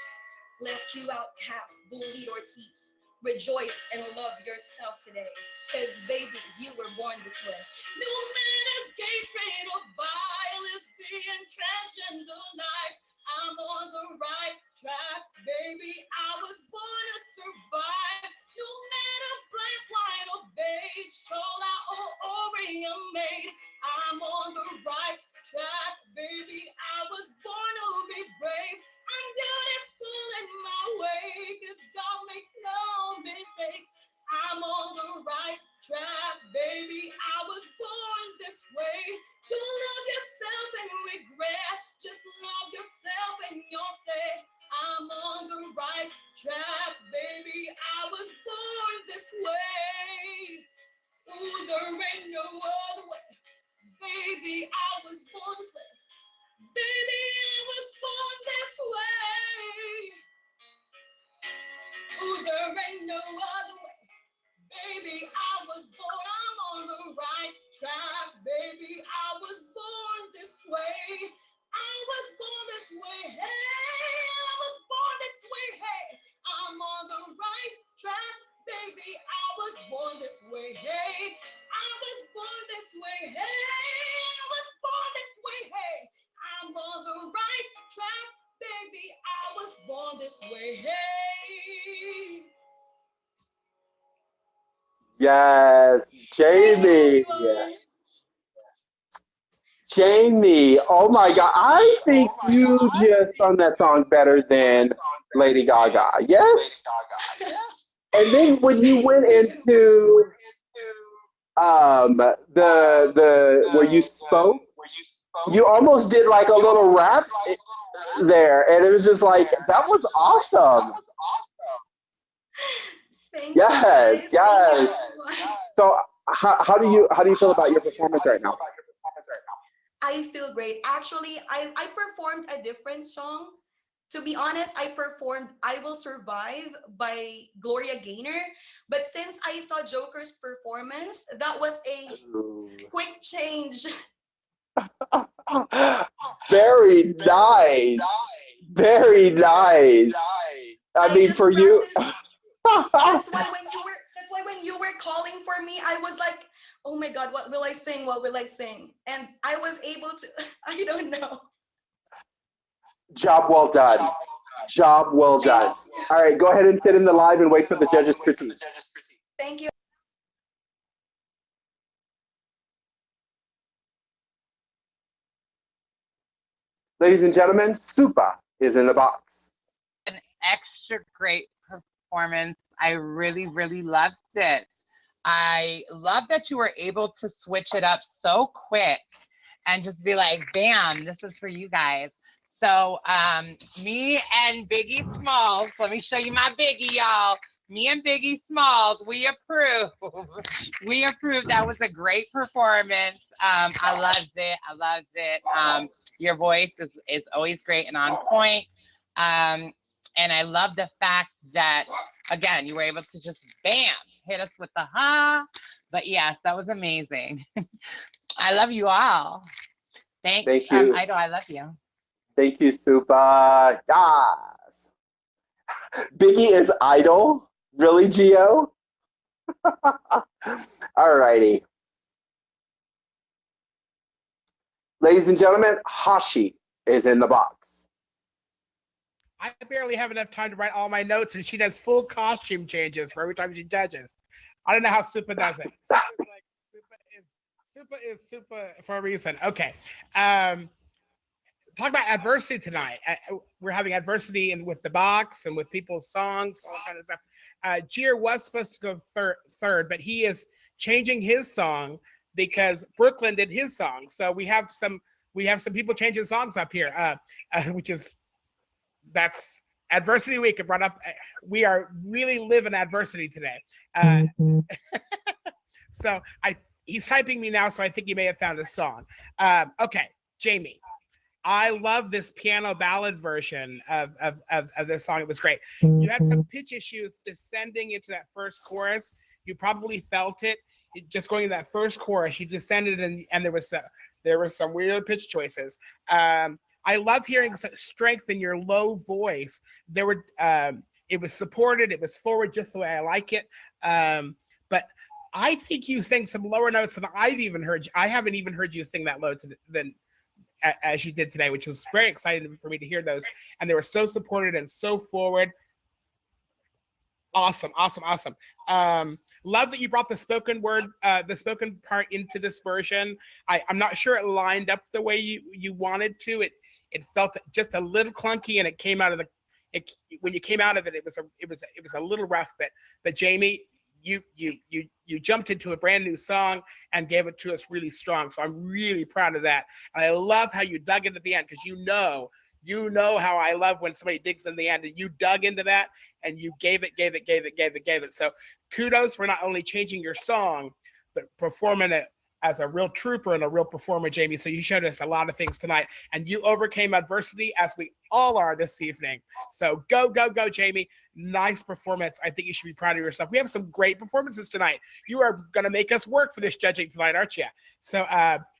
[SPEAKER 8] left you outcast, bullied, or teased. Rejoice and love yourself today, cause baby, you were born this way. No matter gay, straight, or bi, lesbian, transgender life, I'm on the right track, baby. I was born to survive. No matter black, white, or beige, chola or Orient maid, I'm on the right track, baby. I was born to be brave. I'm beautiful in my way, cause God makes no mistakes. I'm on the right track, baby. I was born this way. Don't love yourself and regret. Just love yourself and you'll say, I'm on the right track, baby. I was born this way. Ooh, there ain't no other way. Baby, I was born this way. Baby, I was born this way. Ooh, there ain't no other way. Baby, I was born, I'm on the right track. Baby, I was born this way. I was born this way. Hey, I was born this way. Hey, I'm on the right track. Baby, I was born this way. Hey, I was born this way. Hey, I was born this way. Hey, I'm on the right track. Baby, I was born this way. Hey.
[SPEAKER 4] Yes, Jamie. Jamie, oh my God. I think you just sung that song better than Lady Gaga. Yes? And then when you went into the where you spoke, you almost did like a little rap there, and it was just like that was awesome. Yes, yes. So how do you feel about your performance right now?
[SPEAKER 11] I feel great. Actually, I performed a different song. To be honest, I performed I Will Survive by Gloria Gaynor. But since I saw Joker's performance, that was a quick change.
[SPEAKER 4] Very nice. Very nice. I mean, for you.
[SPEAKER 11] That's why when you were calling for me, I was like, oh my God, what will I sing? What will I sing? And I was able to, I don't know.
[SPEAKER 4] Job well done. Job well done. All right, go ahead and sit in the live and wait for the judges' critique.
[SPEAKER 11] Thank you.
[SPEAKER 4] Ladies and gentlemen, Supa is in the box.
[SPEAKER 5] An extra great performance. I really, really loved it. I love that you were able to switch it up so quick and just be like, bam, this is for you guys. So me and Biggie Smalls, let me show you my Biggie, y'all. Me and Biggie Smalls, we approve. We approve. That was a great performance. I loved it. I loved it. Your voice is always great and on point. And I love the fact that, again, you were able to just, bam, hit us with the ha. But yes, that was amazing. I love you all. Thank you. Idol, I love you.
[SPEAKER 4] Thank you, Supa. Yes. Biggie is Idol? Really, Gio? All righty. Ladies and gentlemen, Hashi is in the box.
[SPEAKER 3] I barely have enough time to write all my notes, and she does full costume changes for every time she judges. I don't know how Supa does it. Supa is Supa for a reason. Okay. Talk about adversity tonight. We're having adversity with the box and with people's songs, all kind of stuff. Jear was supposed to go third, but he is changing his song because Brooklyn did his song. So we have some people changing songs up here, that's adversity week. It brought up. We are really living adversity today. So he's typing me now, so I think he may have found a song. Okay, Jamie. I love this piano ballad version of this song. It was great. You had some pitch issues descending into that first chorus. You probably felt it. Just going to that first chorus, you descended and there was some weird pitch choices. I love hearing strength in your low voice. It was supported, it was forward, just the way I like it. But I think you sang some lower notes than I've even heard. I haven't even heard you sing that low as you did today, which was very exciting for me to hear those. And they were so supported and so forward. Awesome. Love that you brought the spoken part into this version. I'm not sure it lined up the way you wanted to. It felt just a little clunky, and it came out of when you came out of it, it was a little rough. But Jamie, you jumped into a brand new song and gave it to us really strong. So I'm really proud of that. And I love how you dug into the end, because you know how I love when somebody digs in the end, and you dug into that and you gave it. So kudos for not only changing your song, but performing it as a real trooper and a real performer, Jamie. So you showed us a lot of things tonight, and you overcame adversity, as we all are this evening. So go, Jamie. Nice performance. I think you should be proud of yourself. We have some great performances tonight. You are going to make us work for this judging tonight, aren't you? So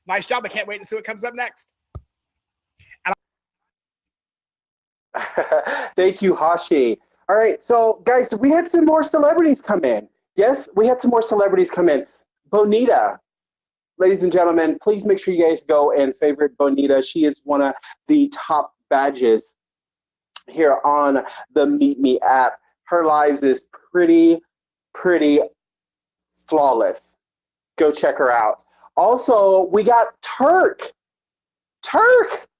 [SPEAKER 3] nice job. I can't wait to see what comes up next.
[SPEAKER 1] Thank you, Hashi. All right, so guys, we had some more celebrities come in. Yes, we had some more celebrities come in. Bonita, ladies and gentlemen, please make sure you guys go and favorite Bonita. She is one of the top badges here on the Meet Me app. Her lives is pretty flawless. Go check her out. Also, we got Turk,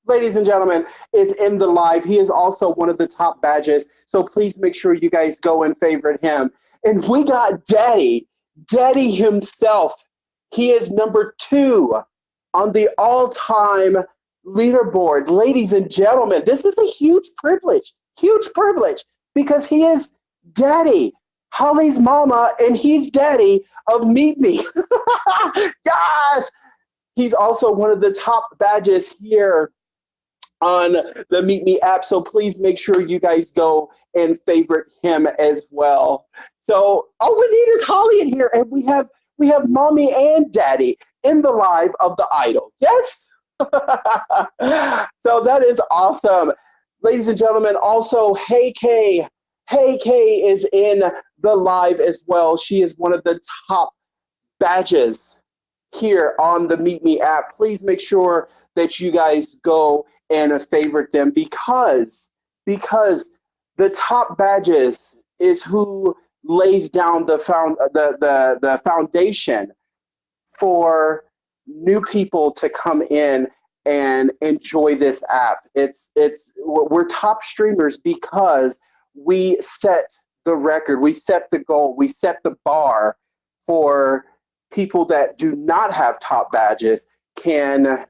[SPEAKER 1] ladies and gentlemen, is in the live. He is also one of the top badges, so please make sure you guys go and favorite him. And we got Daddy himself. He is number 2 on the all-time leaderboard. Ladies and gentlemen, this is a huge privilege, because he is Daddy, Holly's mama, and he's Daddy of Meet Me. Yes! He's also one of the top badges here on the Meet Me app, so please make sure you guys go and favorite him as well. So, we need is Holly in here, and we have Mommy and Daddy in the live of the Idol. Yes? So that is awesome. Ladies and gentlemen, also, Hey Kay is in the live as well. She is one of the top badges here on the Meet Me app. Please make sure that you guys go and favorite them, because the top badges is who lays down the foundation for new people to come in and enjoy this app. We're top streamers because we set the record, we set the goal, we set the bar for people that do not have top badges can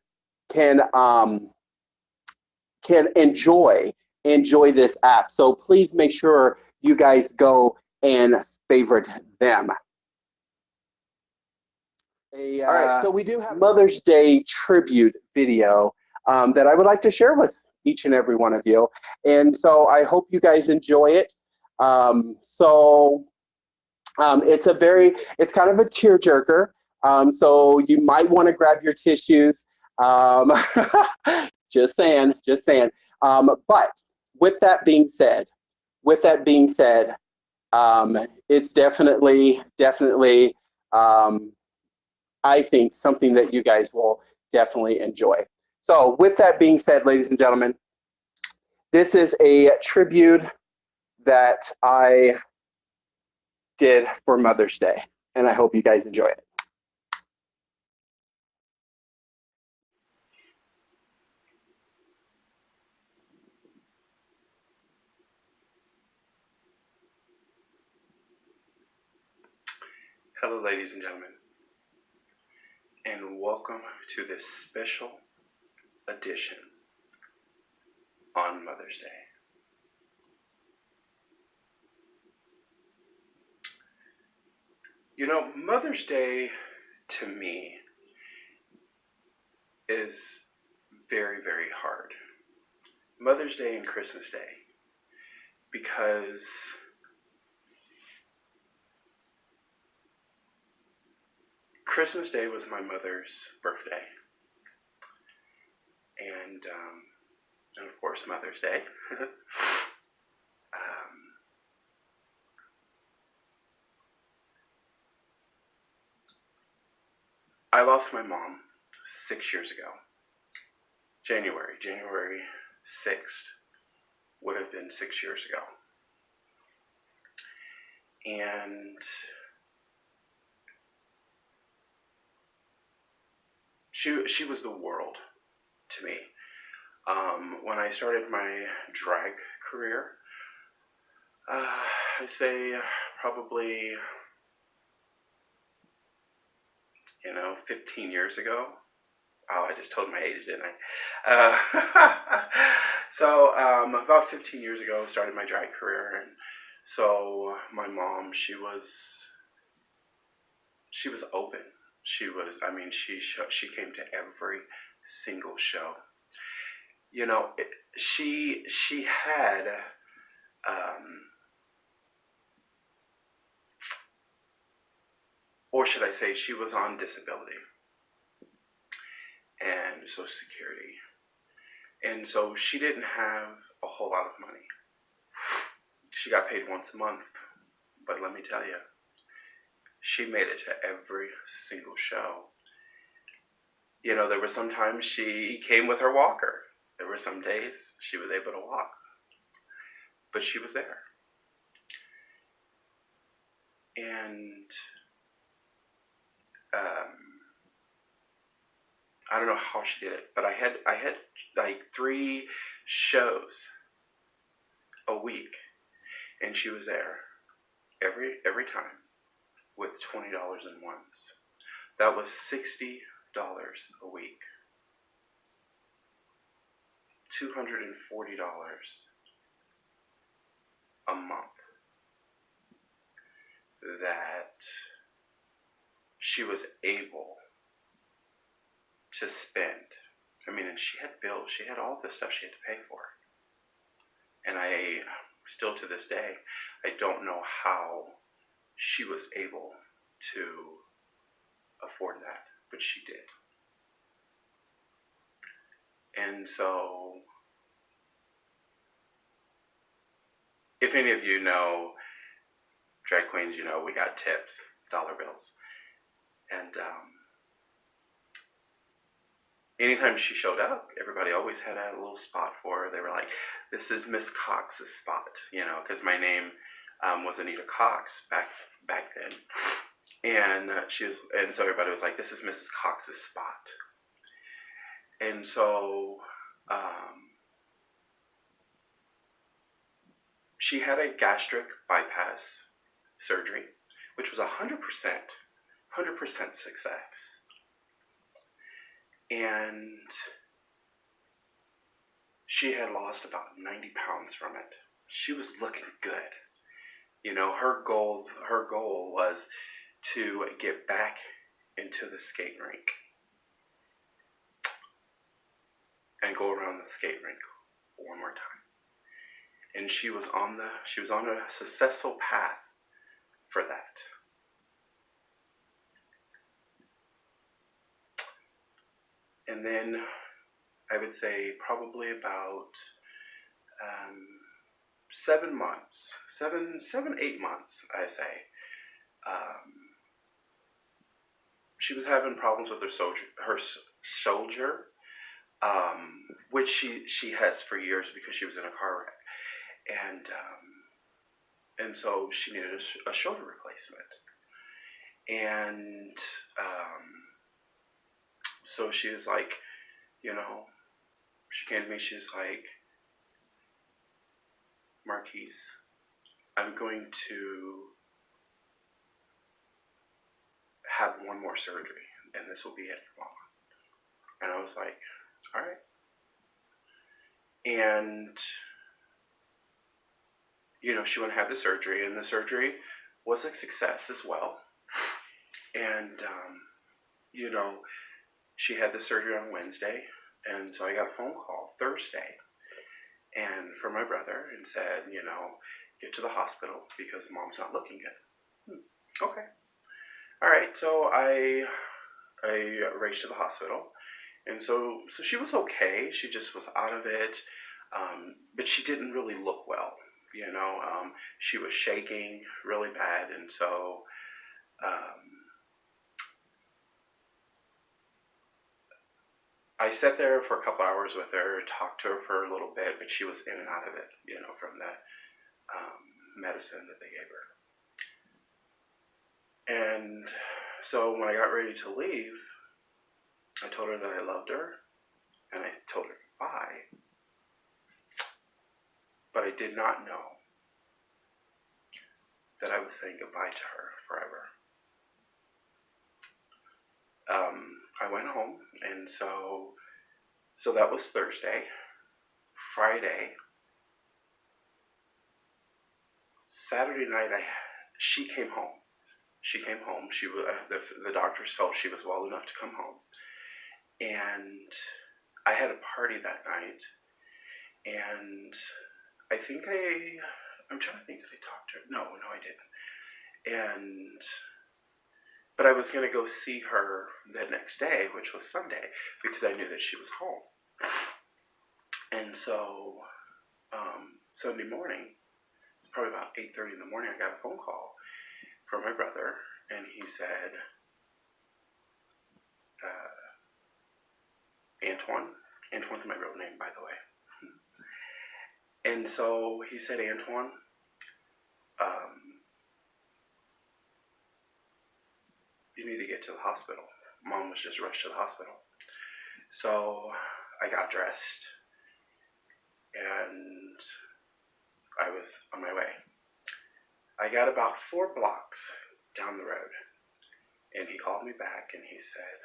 [SPEAKER 1] enjoy this app. So please make sure you guys go and favorite them. All right, so we do have Mother's Day tribute video that I would like to share with each and every one of you. And so I hope you guys enjoy it. It's kind of a tearjerker. So you might want to grab your tissues. Just saying. But with that being said, it's definitely, I think, something that you guys will definitely enjoy. So with that being said, ladies and gentlemen, this is a tribute that I did for Mother's Day, and I hope you guys enjoy it. Hello, ladies and gentlemen, and welcome to this special edition on Mother's Day. You know, Mother's Day to me is very, very hard. Mother's Day and Christmas Day. Because Christmas Day was my mother's birthday. And of course, Mother's Day. I lost my mom 6 years ago. January 6th would have been 6 years ago. And she was the world to me. When I started my drag career, I say probably, 15 years ago. Oh, I just told my age, didn't I? So about 15 years ago, I started my drag career, and so my mom, she was open. She came to every single show. She had or should I say, she was on disability and Social Security. And so she didn't have a whole lot of money. She got paid once a month. But let me tell you, she made it to every single show. There were some times she came with her walker. There were some days she was able to walk. But she was there. And I don't know how she did it, but I had like 3 shows a week, and she was there every time with $20 in ones. That was $60 a week. $240 a month that she was able to spend. And she had bills. She had all this stuff she had to pay for. And I, still to this day, I don't know how she was able to afford that, but she did. And so, if any of you know drag queens, we got tips, dollar bills. And anytime she showed up, everybody always had a little spot for her. They were like, this is Miss Cox's spot, because my name was Anita Cox back then. And so everybody was like, this is Mrs. Cox's spot. And so she had a gastric bypass surgery, which was 100% success. And she had lost about 90 pounds from it. She was looking good. Her goal was to get back into the skate rink and go around the skate rink one more time. And she was on a successful path for that. And then I would say probably about 7 months, 8 months, I say. She was having problems with her shoulder, which she has for years because she was in a car wreck, and so she needed a shoulder replacement, and so she was like, she came to me. She's like, Marquise, I'm going to have one more surgery, and this will be it for Mama. And I was like, all right. And, she went to have the surgery, and the surgery was a success as well. And, she had the surgery on Wednesday. And so I got a phone call Thursday and from my brother and said, you know, get to the hospital because mom's not looking good. Okay. All right. So I raced to the hospital. And so she was okay. She just was out of it. But she didn't really look well. You know, she was shaking really bad. And so I sat there for a couple hours with her, talked to her for a little bit, but she was in and out of it, you know, from the medicine that they gave her. And so when I got ready to leave, I told her that I loved her, and I told her goodbye, but I did not know that I was saying goodbye to her forever. I went home, and so that was Thursday. Friday, Saturday night, she came home. She came home. She the doctors felt she was well enough to come home, and I had a party that night, and I think I'm trying to think, did I talk to her? No, I didn't. But I was going to go see her the next day, which was Sunday, because I knew that she was home. And so Sunday morning, it's probably about 8:30 in the morning, I got a phone call from my brother, and he said, Antoine's my real name, by the way. And so he said, Antoine, you need to get to the hospital. Mom was just rushed to the hospital. So I got dressed, and I was on my way. I got about 4 blocks down the road, and he called me back, and he said,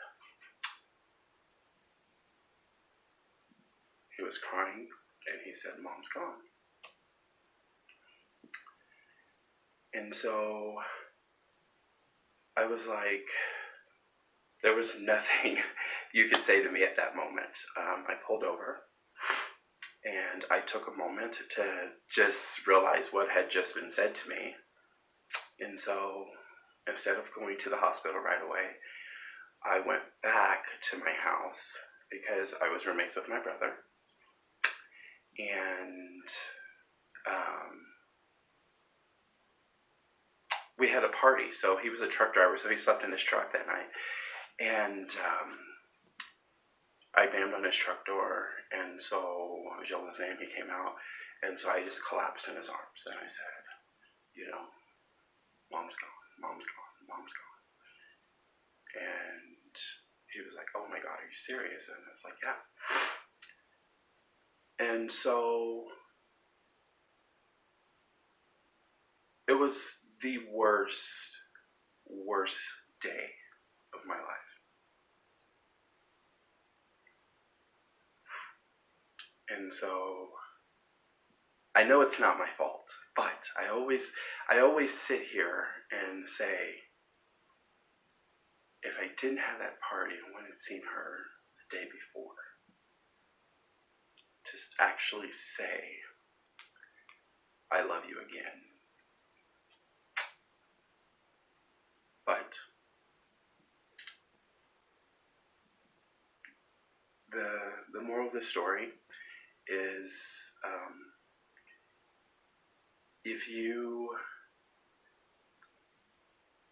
[SPEAKER 1] he was crying, and he said, Mom's gone. And so I was like, there was nothing you could say to me at that moment. I pulled over, and I took a moment to just realize what had just been said to me. And so instead of going to the hospital right away, I went back to my house because I was roommates with my brother. And we had a party. So he was a truck driver, so he slept in his truck that night. And I banged on his truck door, and so I was yelling his name. He came out, and so I just collapsed in his arms, and I said, you know, Mom's gone, Mom's gone, Mom's gone. And he was like, oh my God, are you serious? And I was like, yeah. And so it was the worst day of my life. And so I know it's not my fault, but I always sit here and say, if I didn't have that party, I wouldn't have seen her the day before. To actually say, I love you again. But the moral of the story is,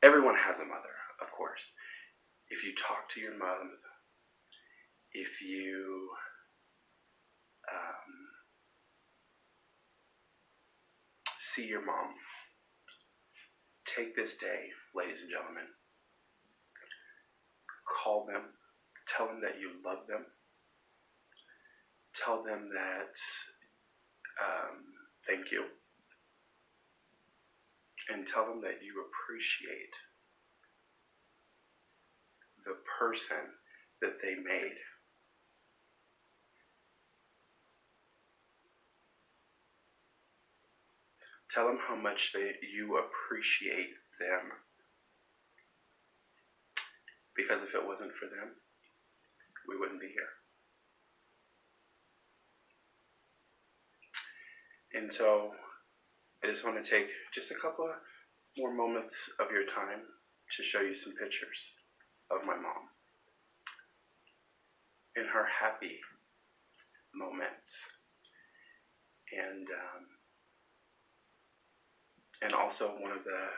[SPEAKER 1] everyone has a mother, of course. If you talk to your mom, if you see your mom, take this day, ladies and gentlemen, call them, tell them that you love them, tell them that thank you, and tell them that you appreciate the person that they made. Tell them how much you appreciate them. Because if it wasn't for them, we wouldn't be here. And so I just want to take just a couple more moments of your time to show you some pictures of my mom in her happy moments, and also one of the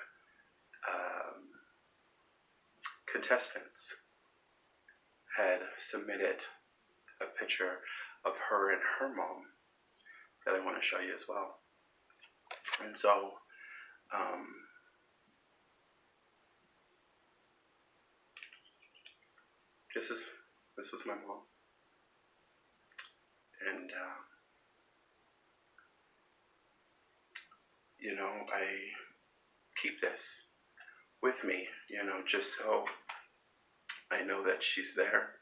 [SPEAKER 1] contestants had submitted a picture of her and her mom that I want to show you as well. And so this was my mom, and you know, I keep this with me, you know, just so I know that she's there.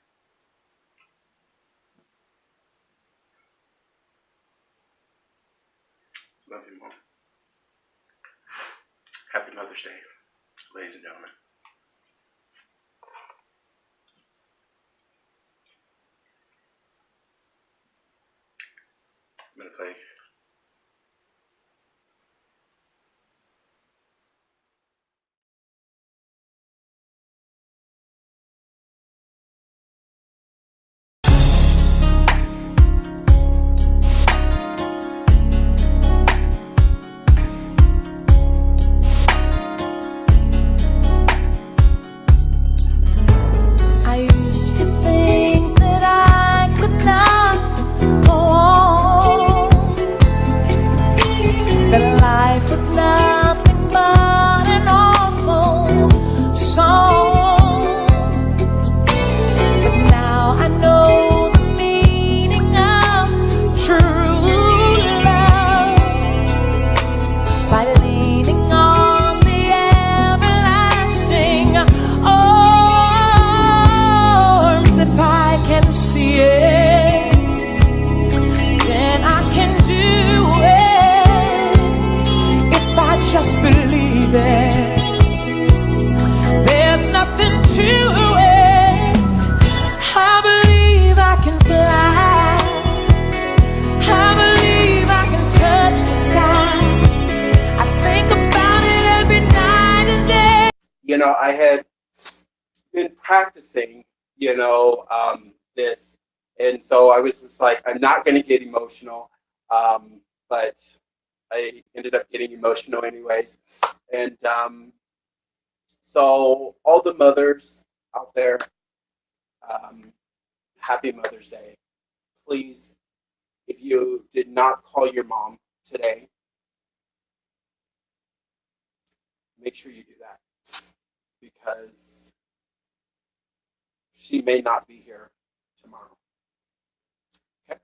[SPEAKER 1] Love you, Mom. Happy Mother's Day, ladies and gentlemen. I'm gonna play.
[SPEAKER 2] I used to think that I could not go on, that life was nothing but an awful song. But now I know the meaning of true love by leaning on the everlasting arms. If I can see it, then I can do it. If I just believe it, there's nothing to it. I believe I can fly. I believe I can touch the sky. I think about it every night and day.
[SPEAKER 1] You know, I had been practicing, you know, this, and so I was just like, I'm not going to get emotional, but I ended up getting emotional anyways. And so all the mothers out there, happy Mother's Day. Please, if you did not call your mom today, make sure you do that, because she may not be here tomorrow. Okay.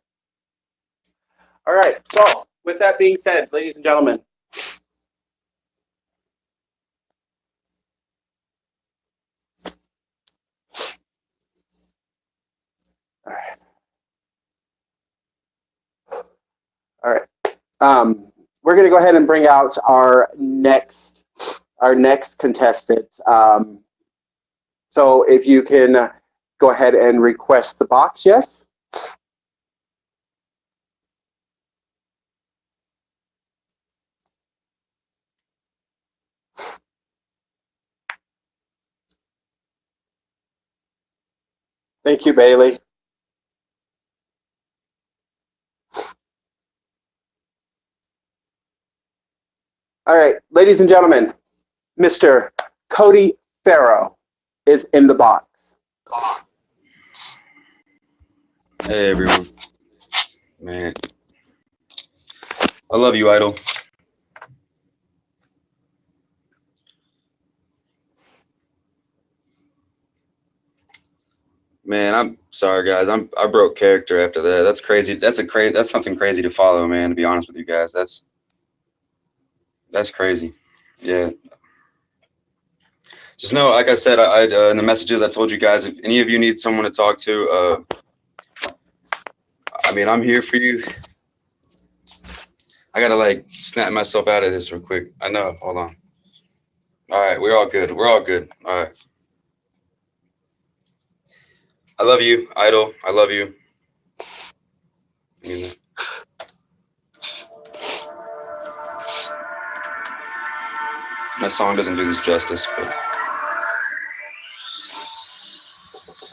[SPEAKER 1] All right. So with that being said, ladies and gentlemen, all right. All right. We're going to go ahead and bring out our next contestant. So if you can go ahead and request the box, yes? Thank you, Bailey. All right, ladies and gentlemen, Mr. Coty Farrow is in the box.
[SPEAKER 12] Hey everyone, man, I love you, Idol. Man, I'm sorry, guys. I broke character after that. That's crazy. That's something crazy to follow, man. To be honest with you guys, that's crazy. Yeah. Just know, like I said, I in the messages I told you guys, if any of you need someone to talk to, I mean, I'm here for you. I gotta like snap myself out of this real quick. I know. Hold on. All right, we're all good. We're all good. All right. I love you, Idol. I love you. song doesn't do this justice, but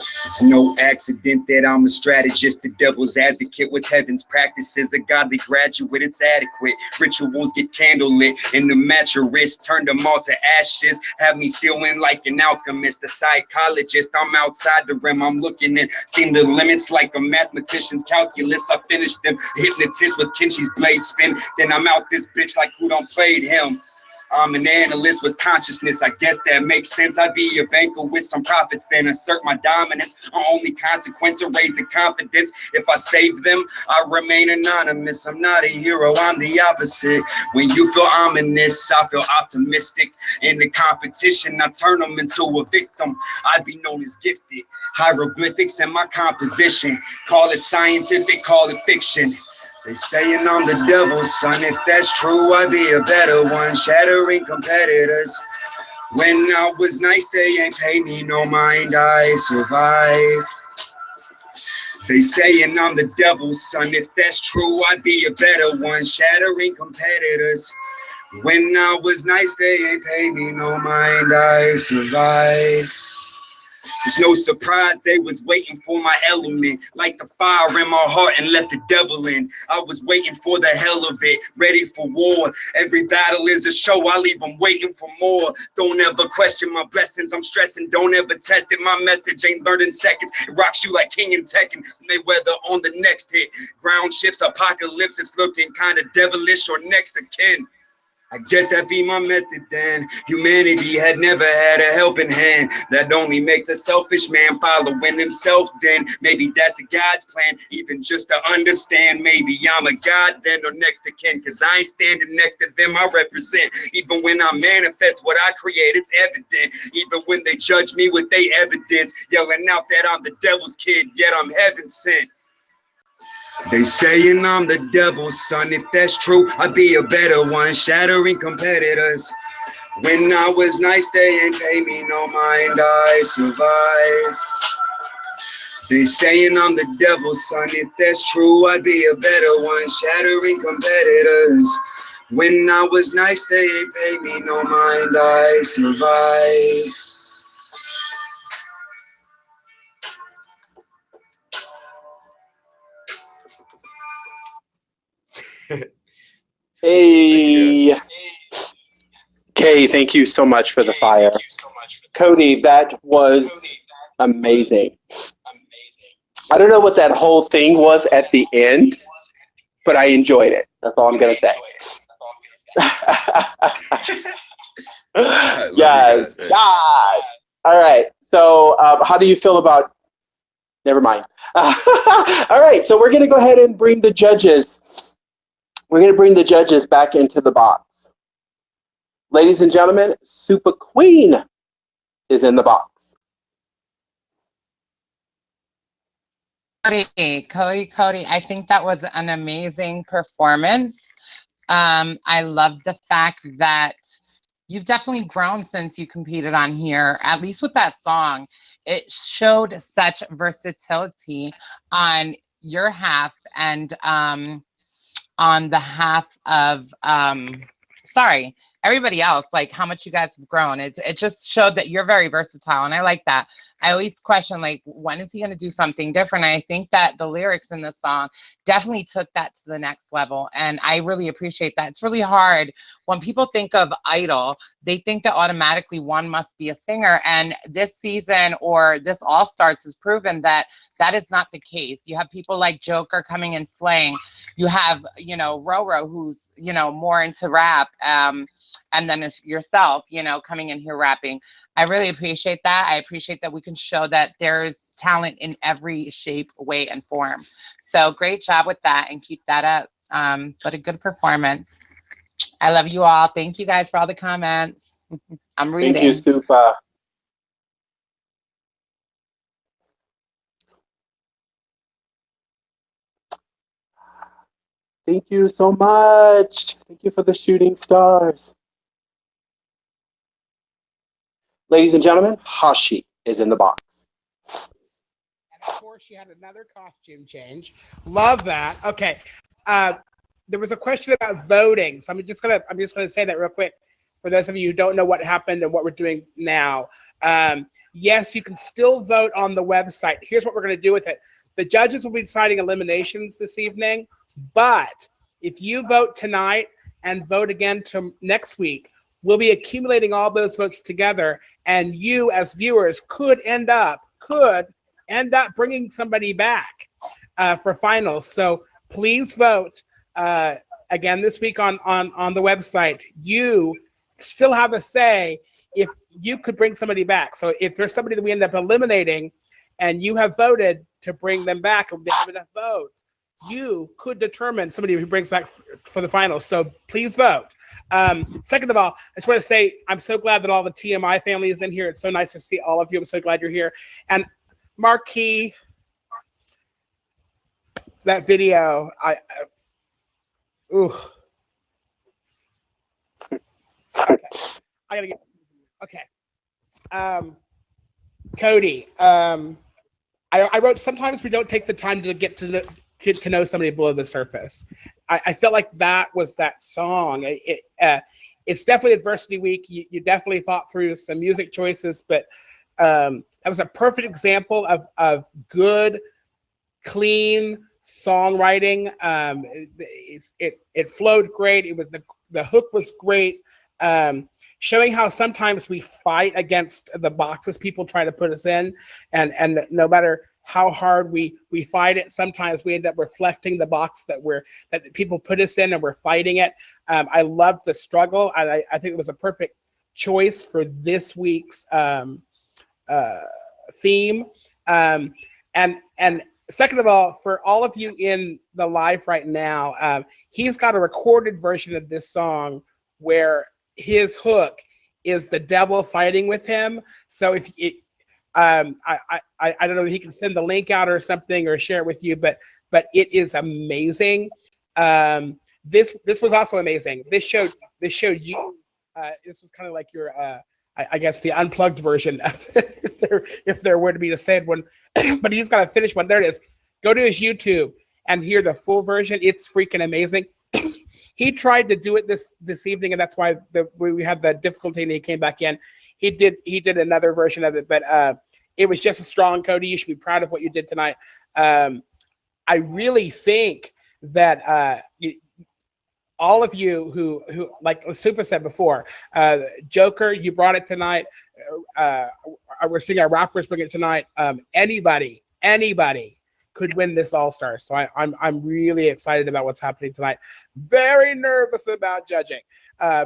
[SPEAKER 12] it's no accident that I'm a strategist, the devil's advocate with heaven's practices, the godly graduate, it's adequate. Rituals get candlelit and the match your wrist, turn them all to ashes, have me feeling like an alchemist, a psychologist. I'm outside the rim, I'm looking in, seeing the limits like a mathematician's calculus. I finished them, hypnotist with Kenshi's blade spin, then I'm out this bitch like who done played him. I'm an analyst with consciousness, I guess that makes sense. I'd be a banker with some profits, then assert my dominance. Our only consequence of raising confidence. If I save them, I remain anonymous. I'm not a hero, I'm the opposite. When you feel ominous, I feel optimistic. In the competition, I turn them into a victim. I'd be known as gifted. Hieroglyphics in my composition. Call it scientific, call it fiction. They saying I'm the devil's son. If that's true, I'd be a better one. Shattering competitors. When I was nice, they ain't pay me no mind. I survived. They saying I'm the devil's son. If that's true, I'd be a better one. Shattering competitors. When I was nice, they ain't pay me no mind. I survived. It's no surprise they was waiting for my element, like the fire in my heart and let the devil in. I was waiting for the hell of it, ready for war. Every battle is a show, I leave them waiting for more. Don't ever question my blessings, I'm stressing, don't ever test it. My message ain't learned in seconds, it rocks you like King and Tekken. Mayweather on the next hit, ground shifts, apocalypse, it's looking kinda devilish or next to kin. I guess that be my method then. Humanity had never had a helping hand. That only makes a selfish man following himself then. Maybe that's a God's plan, even just to understand. Maybe I'm a God then or next to kin, cause I ain't standing next to them I represent. Even when I manifest what I create, it's evident. Even when they judge me with their evidence, yelling out that I'm the devil's kid, yet I'm heaven sent. They saying I'm the devil's son. If that's true, I'd be a better one. Shattering competitors. When I was nice, they ain't pay me no mind. I survived. They saying I'm the devil's son. If that's true, I'd be a better one. Shattering competitors. When I was nice, they ain't pay me no mind. I survived.
[SPEAKER 13] Hey, Kay, thank you so much for the fire. Coty, that was amazing. I don't know what that whole thing was at the end, but I enjoyed it. That's all I'm going to say. Yes, yes. All right. So how do you feel about, never mind. All right. So we're going to go ahead and bring the judges. We're going to bring the judges back into the box. Ladies and gentlemen, Super Queen is in the box.
[SPEAKER 5] Coty, I think that was an amazing performance. I love the fact that you've definitely grown since you competed on here, at least with that song. It showed such versatility on your half and on the half of everybody else, like how much you guys have grown. It just showed that you're very versatile, and I like that. I always question, like, when is he going to do something different? And I think that the lyrics in this song definitely took that to the next level, and I really appreciate that. It's really hard when people think of Idol, they think that automatically one must be a singer, and this season or this All-Stars has proven that that is not the case. You have people like Joker coming and slaying. You have, Roro, who's, more into rap, and then it's yourself, coming in here rapping. I really appreciate that. I appreciate that we can show that there's talent in every shape, way, and form. So great job with that, and keep that up. But a good performance. I love you all. Thank you guys for all the comments. I'm reading.
[SPEAKER 13] Thank you, Super. Thank you so much. Thank you for the shooting stars. Ladies and gentlemen, Hashi is in the box.
[SPEAKER 3] And of course, she had another costume change. Love that. Okay. There was a question about voting, so I'm just gonna say that real quick. for those of you who don't know what happened and what we're doing now. Yes, you can still vote on the website. Here's what we're going to do with it. The judges will be deciding eliminations this evening, but if you vote tonight and vote again to next week, we'll be accumulating all those votes together, and you as viewers could end up bringing somebody back for finals. So please vote again this week on the website. You still have a say if you could bring somebody back. So if there's somebody that we end up eliminating and you have voted to bring them back, or they have enough votes, you could determine somebody who brings back for the finals. So please vote. Second of all, I just want to say I'm so glad that all the TMI family is in here. It's so nice to see all of you. I'm so glad you're here. And Marquis, that video, ooh. Okay. I gotta get. Okay. Coty. I wrote, sometimes we don't take the time to get to know somebody below the surface. I felt like that was that song. It's definitely Adversity Week. You definitely thought through some music choices, but that was a perfect example of good, clean songwriting. It flowed great. It was the hook was great. Showing how sometimes we fight against the boxes people try to put us in, and no matter how hard we fight it, sometimes we end up reflecting the box that people put us in, and we're fighting it. I loved the struggle. I think it was a perfect choice for this week's theme. And second of all, for all of you in the live right now, he's got a recorded version of this song where his hook is the devil fighting with him. So if it, I don't know if he can send the link out or something or share it with you, but it is amazing. This was also amazing. This showed you. This was kind of like your, I guess, the unplugged version of it, if there were to be a sad one. But he's got a finished one. There it is. Go to his YouTube and hear the full version. It's freaking amazing. He tried to do it this evening, and that's why we had the difficulty, and he came back in. He did another version of it, but it was just as strong. Coty, you should be proud of what you did tonight. I really think that all of you who like Supa said before, Joker, you brought it tonight. We're seeing our rappers bring it tonight. Anybody could win this All-Star. So I'm really excited about what's happening tonight. Very nervous about judging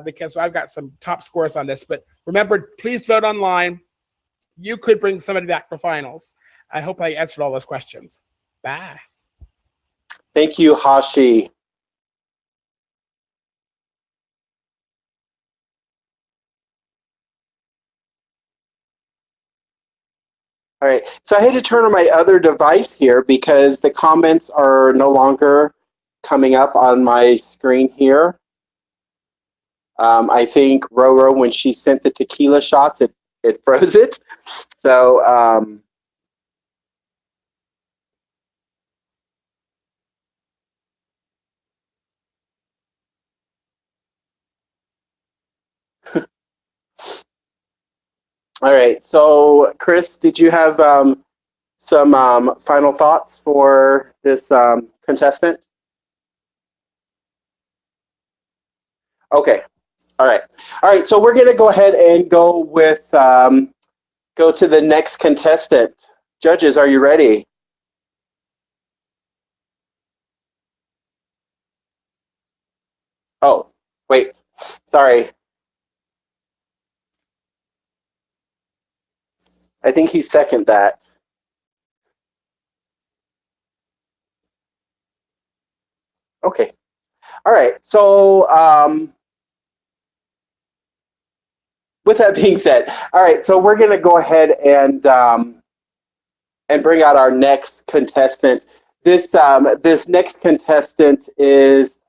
[SPEAKER 3] because I've got some top scores on this. But remember, please vote online. You could bring somebody back for finals. I hope I answered all those questions. Bye.
[SPEAKER 13] Thank you, Hashi. All right, so I had to turn on my other device here because the comments are no longer coming up on my screen here. I think Roro, when she sent the tequila shots, it froze it. So all right, so Chris, did you have some final thoughts for this contestant? Okay, all right, so we're gonna go ahead and go with, go to the next contestant. Judges, are you ready? Oh, wait, sorry. I think he seconded that. Okay. All right. So with that being said, all right. So we're going to go ahead and bring out our next contestant. This this next contestant is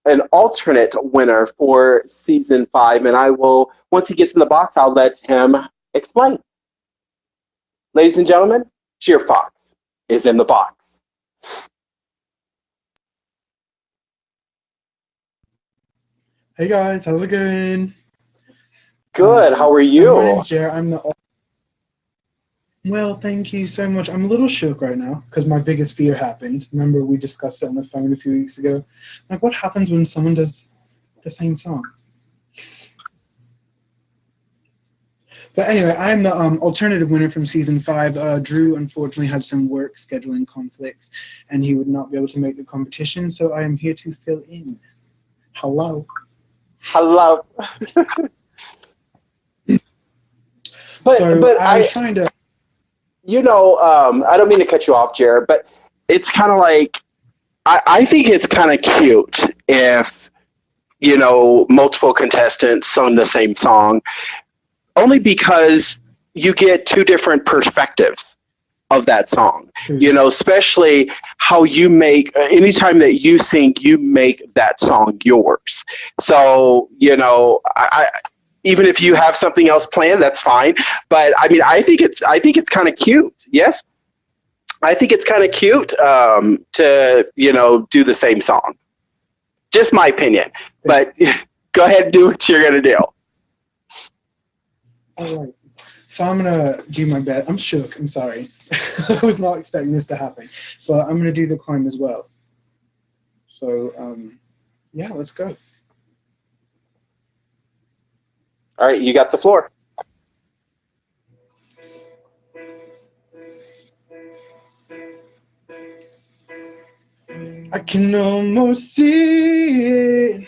[SPEAKER 13] an alternate winner for season 5, and I will, once he gets in the box, I'll let him explain. Ladies and gentlemen, Jear Fox is in the box.
[SPEAKER 14] Hey guys, how's it going?
[SPEAKER 13] Good. How are
[SPEAKER 14] My
[SPEAKER 13] you?
[SPEAKER 14] name's Jear. Well, thank you so much. I'm a little shook right now because my biggest fear happened. Remember we discussed it on the phone a few weeks ago? Like, what happens when someone does the same song? But anyway, I'm the alternative winner from season 5. Drew unfortunately had some work scheduling conflicts, and he would not be able to make the competition, so I am here to fill in. Hello.
[SPEAKER 13] Hello.
[SPEAKER 14] But I was trying to.
[SPEAKER 13] You know, I don't mean to cut you off, Jared, but it's kind of like, I think it's kind of cute if, you know, multiple contestants sung the same song, only because you get two different perspectives of that song. You know, especially how you make, anytime that you sing, you make that song yours. So, you know, even if you have something else planned, that's fine. But I mean, I think it's kind of cute. Yes, I think it's kind of cute to, you know, do the same song. Just my opinion. But go ahead and do what you're gonna do.
[SPEAKER 14] All right. So I'm gonna do my best. I'm shook. I'm sorry. I was not expecting this to happen, but I'm gonna do the climb as well. So yeah, let's go.
[SPEAKER 13] All right, you got the floor.
[SPEAKER 14] I can almost see it,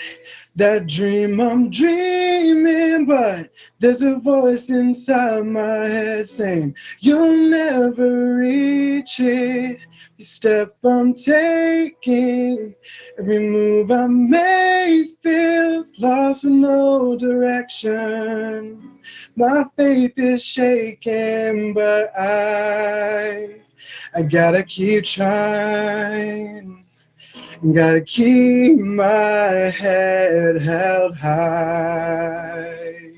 [SPEAKER 14] that dream I'm dreaming, but there's a voice inside my head saying, you'll never reach it. The step I'm taking, every move I make feels lost with no direction. My faith is shaking, but I gotta keep trying. Gotta keep my head held high.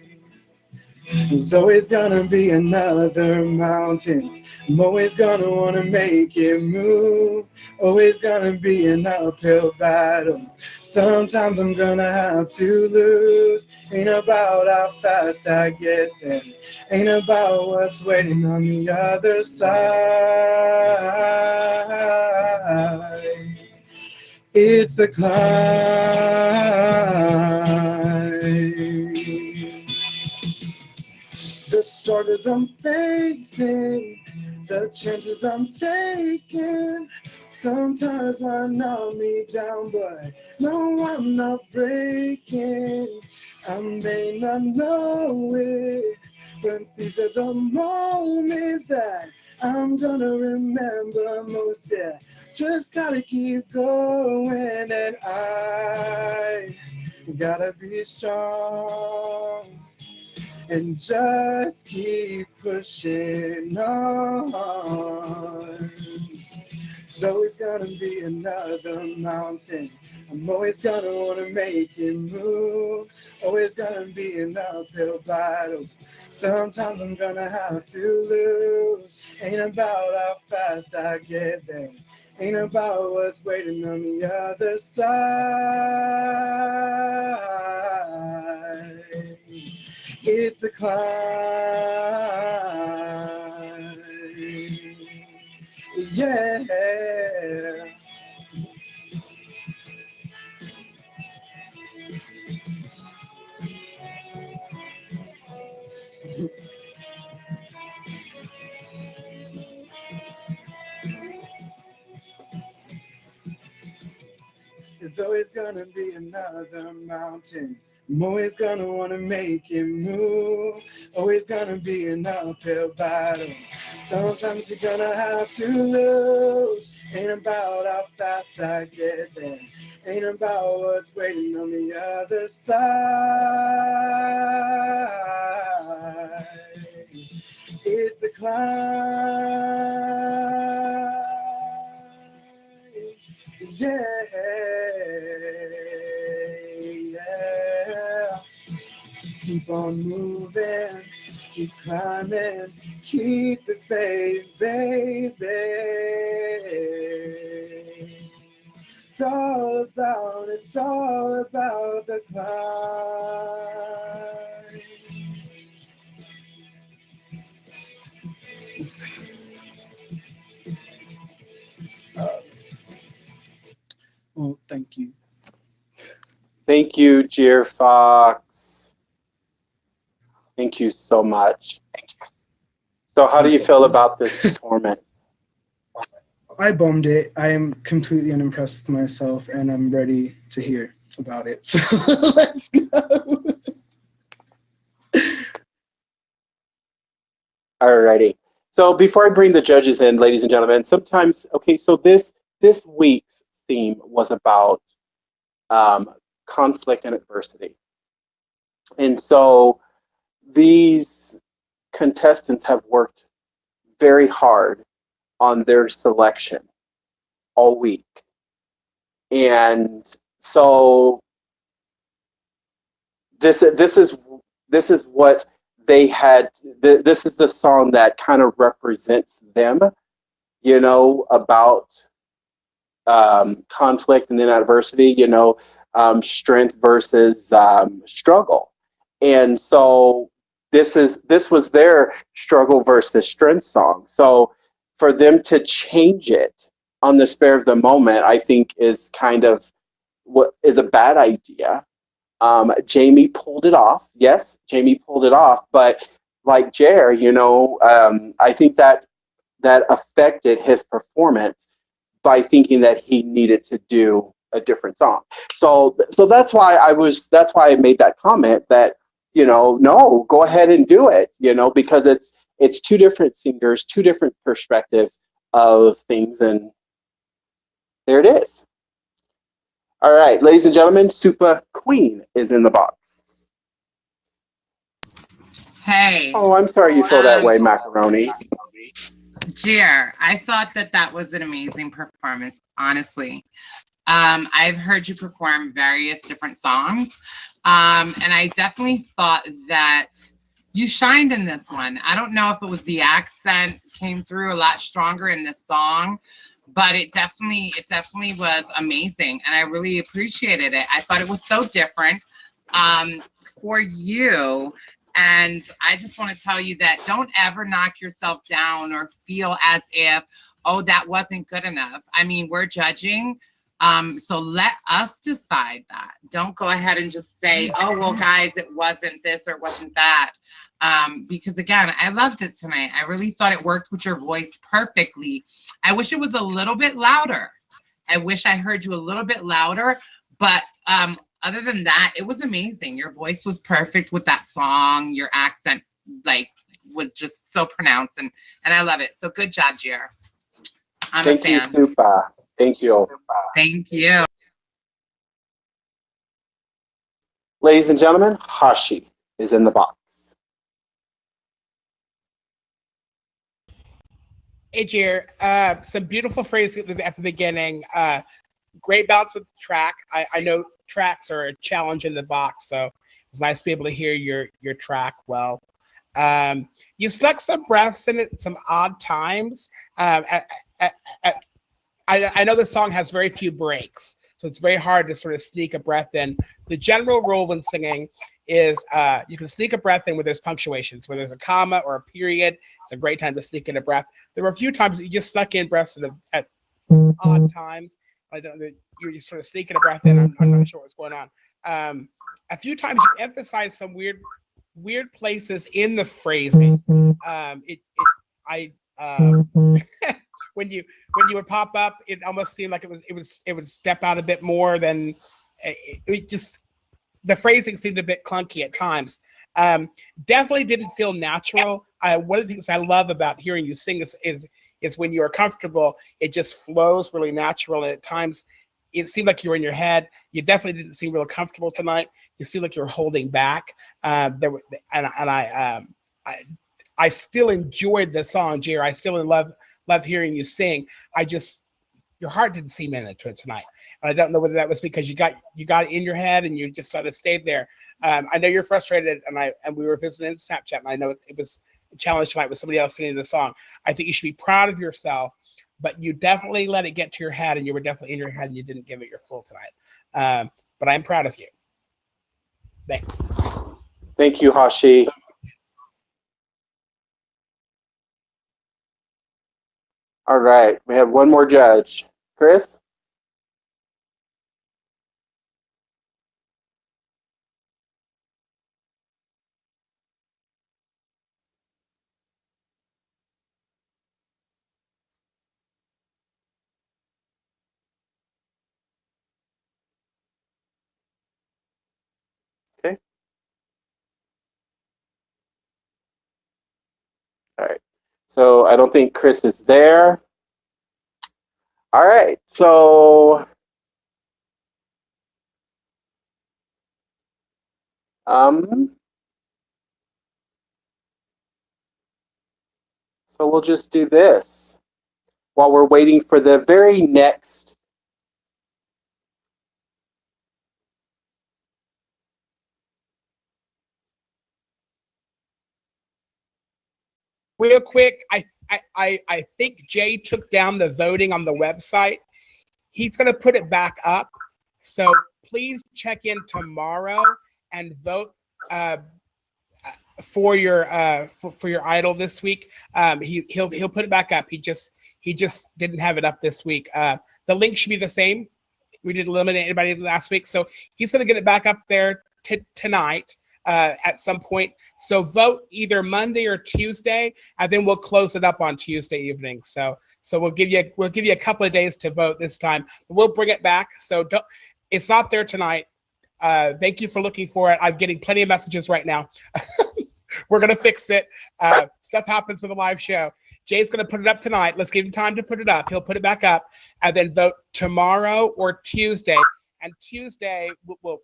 [SPEAKER 14] There's always gonna be another mountain. I'm always gonna wanna make it move. Always gonna be an uphill battle. Sometimes I'm gonna have to lose. Ain't about how fast I get there. Ain't about what's waiting on the other side. It's the climb. The struggles I'm facing, the chances I'm taking, sometimes might knock me down, but no, I'm not breaking. I may not know it, but these are the moments that I'm gonna remember most. Yeah, just gotta keep going, and I gotta be strong and just keep pushing on. There's always gonna be another mountain. I'm always gonna wanna make it move. Always gonna be an uphill battle. Sometimes I'm gonna have to lose. Ain't about how fast I get there. Ain't about what's waiting on the other side. It's the climb. Yeah. There's always gonna be another mountain. I'm always gonna wanna make it move. Always gonna be an uphill battle. Sometimes you're gonna have to lose. Ain't about how fast I get there. Ain't about what's waiting on the other side. It's the climb. Yeah, yeah. Keep on moving, keep climbing, keep the faith, baby. It's all about the climb. Well, thank you.
[SPEAKER 13] Thank you, Jear Fox. Thank you so much. So how do you feel about this performance?
[SPEAKER 14] I bombed it. I am completely unimpressed with myself, and I'm ready to hear about it. So let's go.
[SPEAKER 13] Alrighty. So before I bring the judges in, ladies and gentlemen, sometimes, okay, so this week's theme was about conflict and adversity. And so these contestants have worked very hard on their selection all week. And so this is what they had. This is the song that kind of represents them, you know, about conflict and then adversity, you know, strength versus struggle. And so this was their struggle versus strength song. So for them to change it on the spur of the moment, I think is kind of what is a bad idea. Jamie pulled it off. Yes, Jamie pulled it off. But like Jear, you know, I think that affected his performance by thinking that he needed to do a different song. So that's why I made that comment that, you know, no, go ahead and do it, you know, because it's two different singers, two different perspectives of things, and there it is. All right, ladies and gentlemen, Super Queen is in the box.
[SPEAKER 5] Hey.
[SPEAKER 13] Oh, I'm sorry you feel that way, Macaroni.
[SPEAKER 5] Jear, I thought that was an amazing performance, honestly. I've heard you perform various different songs, and I definitely thought that you shined in this one. I don't know if it was the accent came through a lot stronger in this song, but it definitely was amazing, and I really appreciated it. I thought it was so different for you. And I just want to tell you that don't ever knock yourself down or feel as if, oh, that wasn't good enough. I mean, we're judging. So let us decide that. Don't go ahead and just say, oh, well, guys, it wasn't this or it wasn't that. Because again, I loved it tonight. I really thought it worked with your voice perfectly. I wish it was a little bit louder. I wish I heard you a little bit louder, but other than that, it was amazing. Your voice was perfect with that song. Your accent, like, was just so pronounced, and I love it. So good job, Jear. I'm a fan.
[SPEAKER 13] Thank you, Super. Thank you.
[SPEAKER 5] Thank you.
[SPEAKER 13] Ladies and gentlemen, Hashi is in the box.
[SPEAKER 3] Hey, Jear, some beautiful phrases at the beginning. Great balance with the track. I know tracks are a challenge in the box, so it's nice to be able to hear your track well. You stuck some breaths in it, some odd times. I know the song has very few breaks, so it's very hard to sort of sneak a breath in. The general rule when singing is you can sneak a breath in where there's punctuations, where there's a comma or a period. It's a great time to sneak in a breath. There were a few times that you just snuck in breaths at odd times. I don't know, you're just sort of sneaking a breath in. I'm not sure what's going on. A few times you emphasize some weird places in the phrasing. When you would pop up, it almost seemed like it would step out a bit more than it just. The phrasing seemed a bit clunky at times. Definitely didn't feel natural. One of the things I love about hearing you sing is when you are comfortable, it just flows really natural. And at times, it seemed like you were in your head. You definitely didn't seem real comfortable tonight. You seemed like you were holding back. I still enjoyed the song, Jear. I still love hearing you sing. Your heart didn't seem into it tonight. And I don't know whether that was because you got it in your head and you just sort of stayed there. I know you're frustrated, and we were visiting Snapchat, and I know it was a challenge tonight with somebody else singing the song. I think you should be proud of yourself but you definitely let it get to your head, and you were definitely in your head, and you didn't give it your full tonight. But I'm proud of you. Thanks.
[SPEAKER 13] Thank you, Hashi. All right, we have one more judge. Chris? Okay. All right. So I don't think Chris is there. All right. So so we'll just do this while we're waiting for the very next.
[SPEAKER 3] Real quick, I think Jay took down the voting on the website. He's going to put it back up. So please check in tomorrow and vote for your idol this week. He'll put it back up. He just didn't have it up this week. The link should be the same. We didn't eliminate anybody last week, so he's going to get it back up there tonight at some point. So vote either Monday or Tuesday, and then we'll close it up on Tuesday evening. So we'll give you a couple of days to vote this time. We'll bring it back. So it's not there tonight. Thank you for looking for it. I'm getting plenty of messages right now. We're gonna fix it. Stuff happens with a live show. Jay's gonna put it up tonight. Let's give him time to put it up. He'll put it back up, and then vote tomorrow or Tuesday. And Tuesday we'll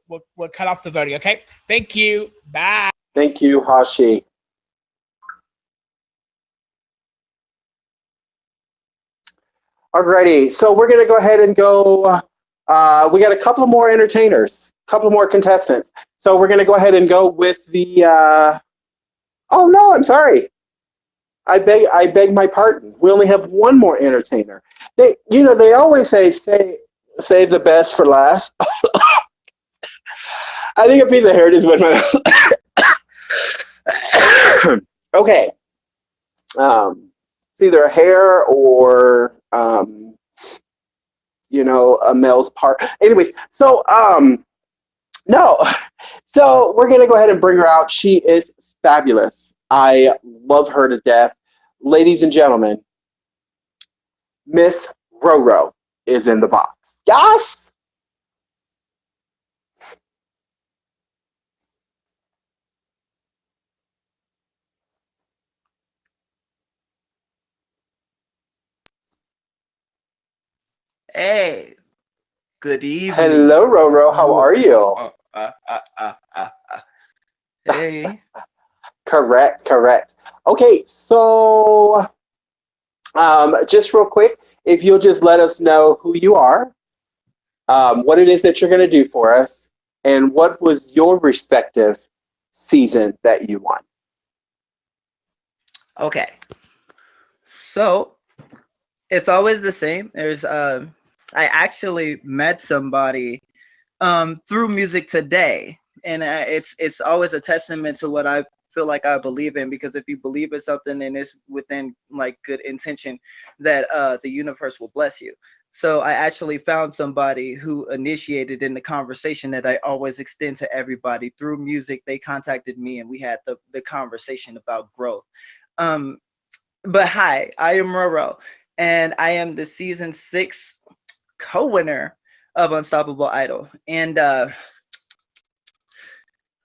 [SPEAKER 3] cut off the voting. Okay. Thank you. Bye.
[SPEAKER 13] Thank you, Hashi. Alrighty, so we're gonna go ahead and go. We got a couple more entertainers, a couple more contestants. So we're gonna go ahead and go with the. Oh no, I'm sorry. I beg my pardon. We only have one more entertainer. They always say save the best for last. I think a piece of hair just went my mouth. Okay. It's either a hair or a male's part. Anyways, so no. So we're gonna go ahead and bring her out. She is fabulous. I love her to death. Ladies and gentlemen, Miss Roro is in the box. Yes.
[SPEAKER 15] Hey, good evening.
[SPEAKER 13] Hello, Roro. How are you?
[SPEAKER 15] Hey.
[SPEAKER 13] Correct. Okay, so just real quick, if you'll just let us know who you are, what it is that you're going to do for us, and what was your respective season that you won.
[SPEAKER 15] Okay. So it's always the same. There's I actually met somebody through music today, and it's always a testament to what I feel like I believe in, because if you believe in something and it's within like good intention, that the universe will bless you. So I actually found somebody who initiated in the conversation that I always extend to everybody through music. They contacted me and we had the conversation about growth. But hi, I am Roro, and I am the season 6 co-winner of Unstoppable Idol. And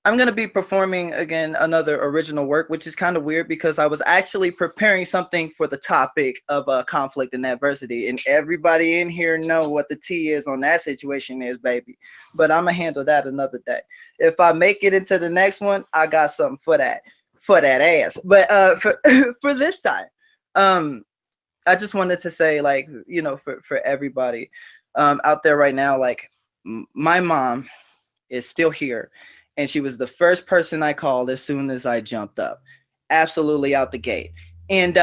[SPEAKER 15] I'm going to be performing again another original work, which is kind of weird because I was actually preparing something for the topic of conflict and adversity. And everybody in here know what the T is on that situation is, baby. But I'm going to handle that another day. If I make it into the next one, I got something for that ass. But for this time, I just wanted to say, like, for everybody out there right now, like, my mom is still here. And she was the first person I called as soon as I jumped up. Absolutely out the gate. And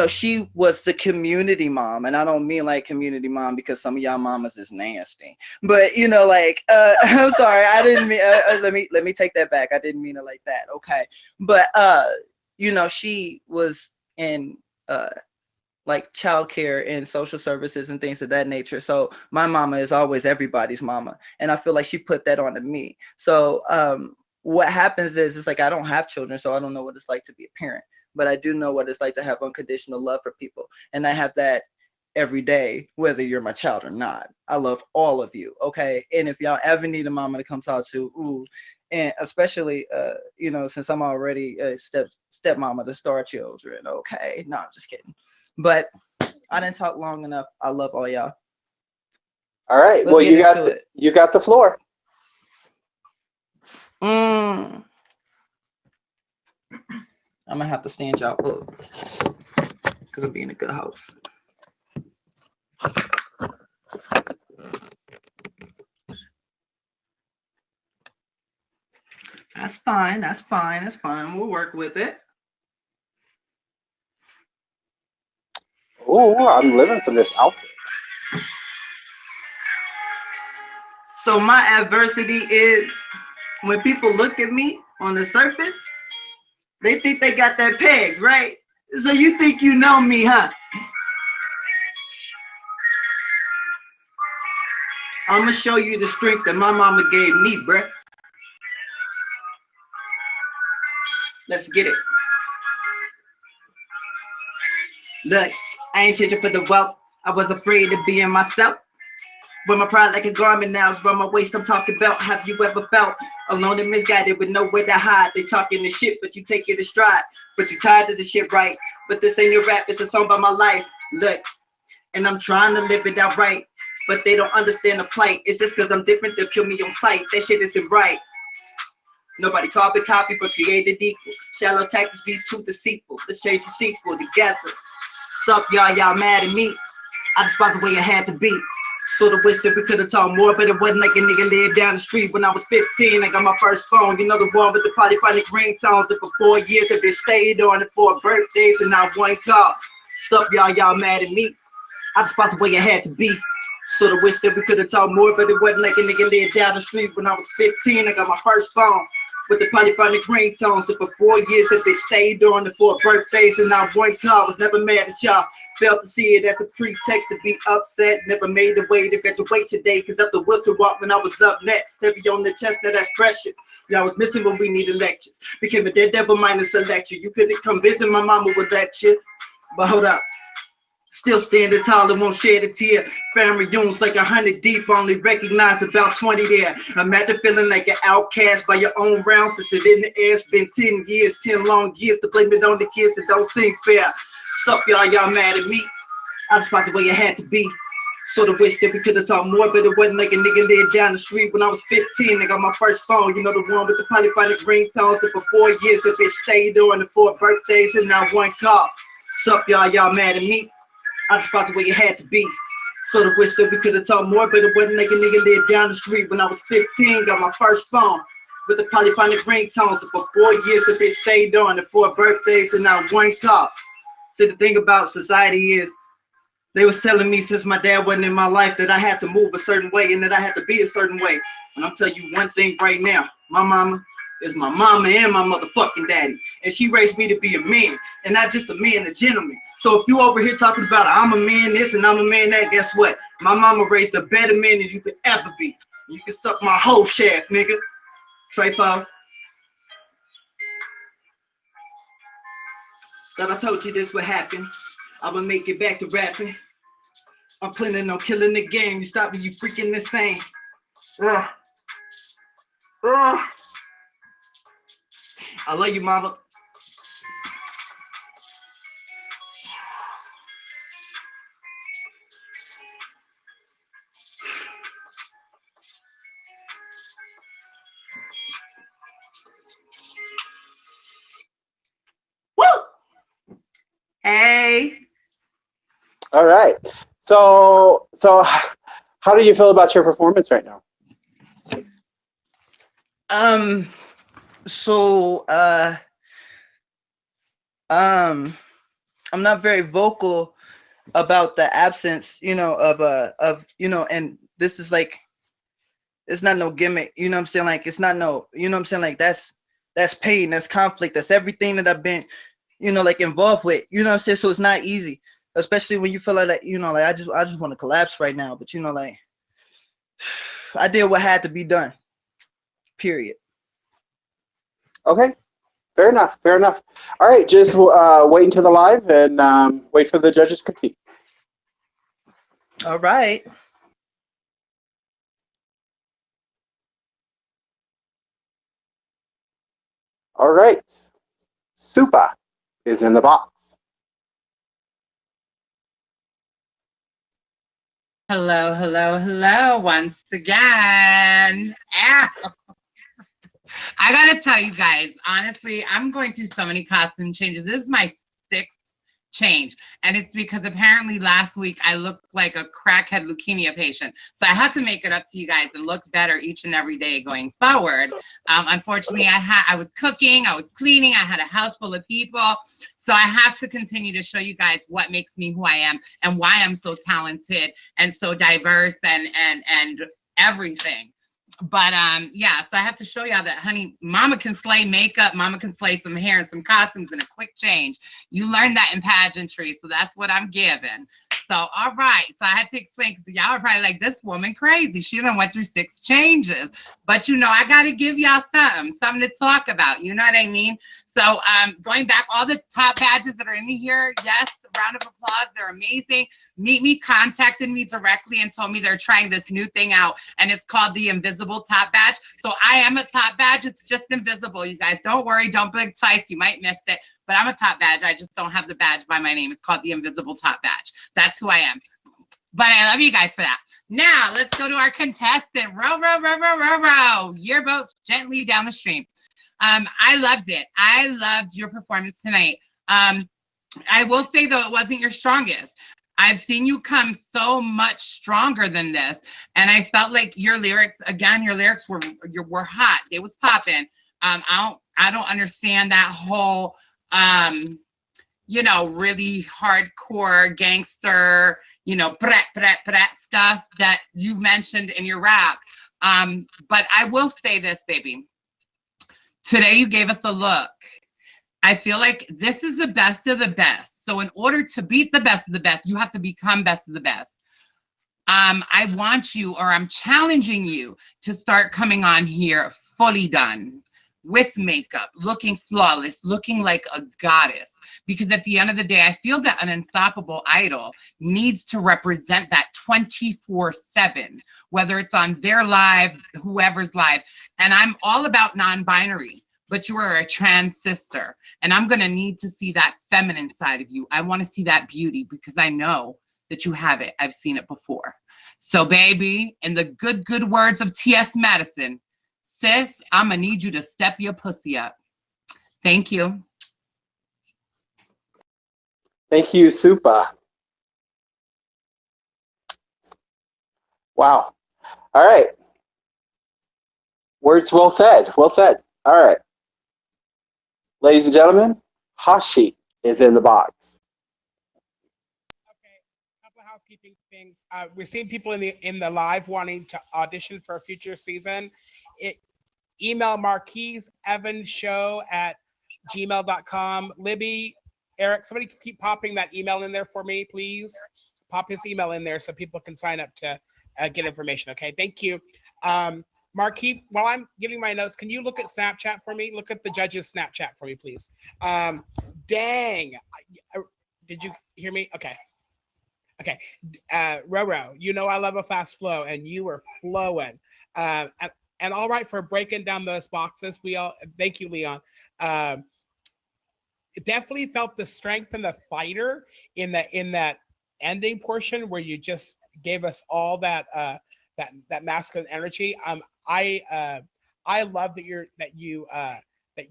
[SPEAKER 15] she was the community mom, and I don't mean like community mom because some of y'all mamas is nasty, but I'm sorry, I didn't mean let me take that back. I didn't mean it like that. Okay. But she was in like childcare and social services and things of that nature. So my mama is always everybody's mama, and I feel like she put that onto me. So what happens is it's like I don't have children, so I don't know what it's like to be a parent, but I do know what it's like to have unconditional love for people, and I have that every day, whether you're my child or not. I love all of you, okay? And if y'all ever need a mama to come talk to, and especially since I'm already a stepmama to star children, okay? No, I'm just kidding. But I didn't talk long enough. I love all y'all.
[SPEAKER 13] All right. Well, you got the floor.
[SPEAKER 15] I'm gonna have to stand y'all up because I'm being a good host. That's fine. That's fine. That's fine. We'll work with it.
[SPEAKER 13] Oh, I'm living for this outfit.
[SPEAKER 15] So my adversity is when people look at me on the surface, they think they got that peg, right? So you think you know me, huh? I'm gonna show you the strength that my mama gave me, bruh. Let's get it. Look, I ain't changing for the wealth. I was afraid of being myself. Wear my pride like a garment now. It's around my waist. I'm talking about. Have you ever felt alone and misguided with nowhere to hide? They talking the shit, but you take it a stride. But you tired of the shit, right? But this ain't your rap. It's a song about my life. Look, and I'm trying to live it out right. But they don't understand the plight. It's just because I'm different. They'll kill me on sight. That shit isn't right. Nobody copy, but created equal. Shallow tactics, these too deceitful. Let's change the sequel together. Sup, y'all mad at me? I just bought the way I had to be. Sort of wish that we could have talked more, but it wasn't like a nigga lived down the street when I was 15. I got my first phone, you know, the one with the polyphonic ringtones. And for 4 years, I've been stayed on it for birthdays and not one call. Sup, y'all mad at me? I just bought the way I had to be. Sort of wish that we could have talked more, but it wasn't like a nigga lived down the street when I was 15. I got my first phone with the polyphonic ringtones. And for 4 years, I've been stayed on it for birthdays and not one call. Was never mad at y'all. Failed to see it as a pretext to be upset. Never made the way to graduation day, cause up the whistle walk when I was up next. Heavy on the chest, now that's pressure. Y'all was missing when we needed lectures. Became a dead devil minus a lecture. You couldn't come visit, my mama would lecture. But hold up. Still standing tall and won't shed a tear. Family reunions like 100 deep, only recognize about 20 there. Imagine feeling like an outcast by your own round since it in the air. It's been 10 years, 10 long years to blame it on the kids that don't seem fair. Sup, y'all mad at me? I just bought the way it had to be. Sort of wish that we could have talked more, but it wasn't like a nigga lived down the street when I was 15. I got my first phone, you know, the one with the polyphonic ringtones. And for 4 years, the bitch stayed on the 4 birthdays and not one call. Sup, y'all mad at me? I just bought the way it had to be. Sort of wish that we could have talked more, but it wasn't like a nigga lived down the street when I was 15. Got my first phone with the polyphonic ringtones. And for 4 years, the bitch stayed on the 4 birthdays and not one call. See, the thing about society is, they was telling me since my dad wasn't in my life that I had to move a certain way and that I had to be a certain way. And I'm telling you one thing right now, my mama is my mama and my motherfucking daddy. And she raised me to be a man, and not just a man, a gentleman. So if you over here talking about I'm a man this and I'm a man that, guess what? My mama raised a better man than you could ever be. You can suck my whole shaft, nigga. Trey Paul. Thought I told you this would happen. I'ma make it back to rapping. I'm planning on killing the game. You stop me, you freaking insane. I love you, mama. Woo! Hey.
[SPEAKER 13] All right. So how do you feel about your performance right now?
[SPEAKER 15] not very vocal about the absence, and this is like, it's not no gimmick, you know what I'm saying? Like, it's not no, you know what I'm saying? Like, that's pain, that's conflict, that's everything that I've been, like involved with, you know what I'm saying? So it's not easy, especially when you feel like, like I just want to collapse right now, but like, I did what had to be done, period.
[SPEAKER 13] Okay. Fair enough. Fair enough. All right. Just wait until the live and wait for the judges' critique.
[SPEAKER 15] All right.
[SPEAKER 13] All right. Supa is in the box.
[SPEAKER 5] Hello, hello, hello once again. Ow. I gotta tell you guys, honestly, I'm going through so many costume changes. This is my 6th change, and it's because apparently last week I looked like a crackhead leukemia patient. So I had to make it up to you guys and look better each and every day going forward. Unfortunately, I was cooking, I was cleaning, I had a house full of people. So I have to continue to show you guys what makes me who I am and why I'm so talented and so diverse and everything. But yeah, so I have to show y'all that, honey, mama can slay makeup, mama can slay some hair and some costumes and a quick change. You learn that in pageantry, so that's what I'm giving. So, all right, so I had to explain, because y'all are probably like, this woman crazy. She done went through 6 changes. But, I got to give y'all something to talk about. You know what I mean? So, going back, all the top badges that are in here, yes, round of applause. They're amazing. Meet Me contacted me directly and told me they're trying this new thing out, and it's called the Invisible Top Badge. So I am a top badge. It's just invisible, you guys. Don't worry. Don't blink twice. You might miss it. But I'm a top badge. I just don't have the badge by my name. It's called the Invisible Top Badge. That's who I am. But I love you guys for that. Now, let's go to our contestant. Row, row, row, row, row, row. Yearboats gently down the stream. I loved it. I loved your performance tonight. I will say, though, it wasn't your strongest. I've seen you come so much stronger than this. And I felt like your lyrics were hot. They was popping. I don't understand that whole, really hardcore gangster, brat, brat, brat stuff that you mentioned in your rap. But I will say this, baby. Today you gave us a look. I feel like this is the best of the best. So in order to beat the best of the best, you have to become best of the best. I want you, or I'm challenging you, to start coming on here fully done, with makeup, looking flawless, looking like a goddess. Because at the end of the day, I feel that an unstoppable idol needs to represent that 24/7, whether it's on their live, whoever's live. And I'm all about non-binary, but you are a trans sister. And I'm going to need to see that feminine side of you. I want to see that beauty, because I know that you have it. I've seen it before. So, baby, in the good words of T.S. Madison, sis, I'm going to need you to step your pussy up. Thank you.
[SPEAKER 13] Thank you, Supa. Wow. All right. Words well said. Well said. All right. Ladies and gentlemen, Hashi is in the box.
[SPEAKER 3] Okay, a couple of housekeeping things. We're seeing people in the live wanting to audition for a future season. Email marquiseevansshow@gmail.com. Libby, Eric, somebody keep popping that email in there for me, please. Pop his email in there so people can sign up to get information. Okay, thank you. Marquis, while I'm giving my notes, can you look at Snapchat for me? Look at the judges' Snapchat for me, please. Dang. Did you hear me? Okay. Okay. Roro, I love a fast flow, and you were flowing. And all right for breaking down those boxes. Thank you, Leon. Definitely felt the strength and the fighter in that ending portion where you just gave us all that masculine energy. I love that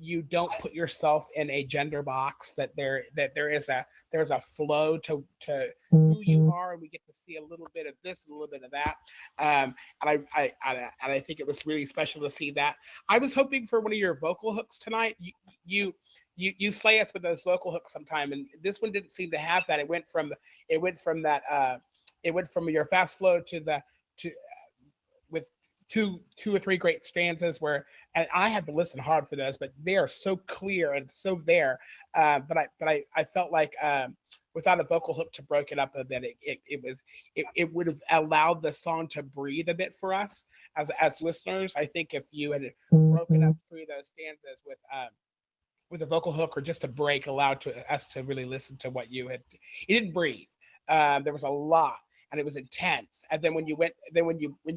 [SPEAKER 3] you don't put yourself in a gender box. That there's a flow to who you are, and we get to see a little bit of this, a little bit of that. And I think it was really special to see that. I was hoping for one of your vocal hooks tonight. you slay us with those vocal hooks sometime, and this one didn't seem to have that. It went from your fast flow to with two or three great stanzas where, and I had to listen hard for those, but they are so clear and so there. But I felt like without a vocal hook to break it up a bit, it would have allowed the song to breathe a bit for us as listeners. I think if you had broken up through those stanzas with a vocal hook or just a break allowed us to really listen to what you had, it didn't breathe. There was a lot, and it was intense. And then when you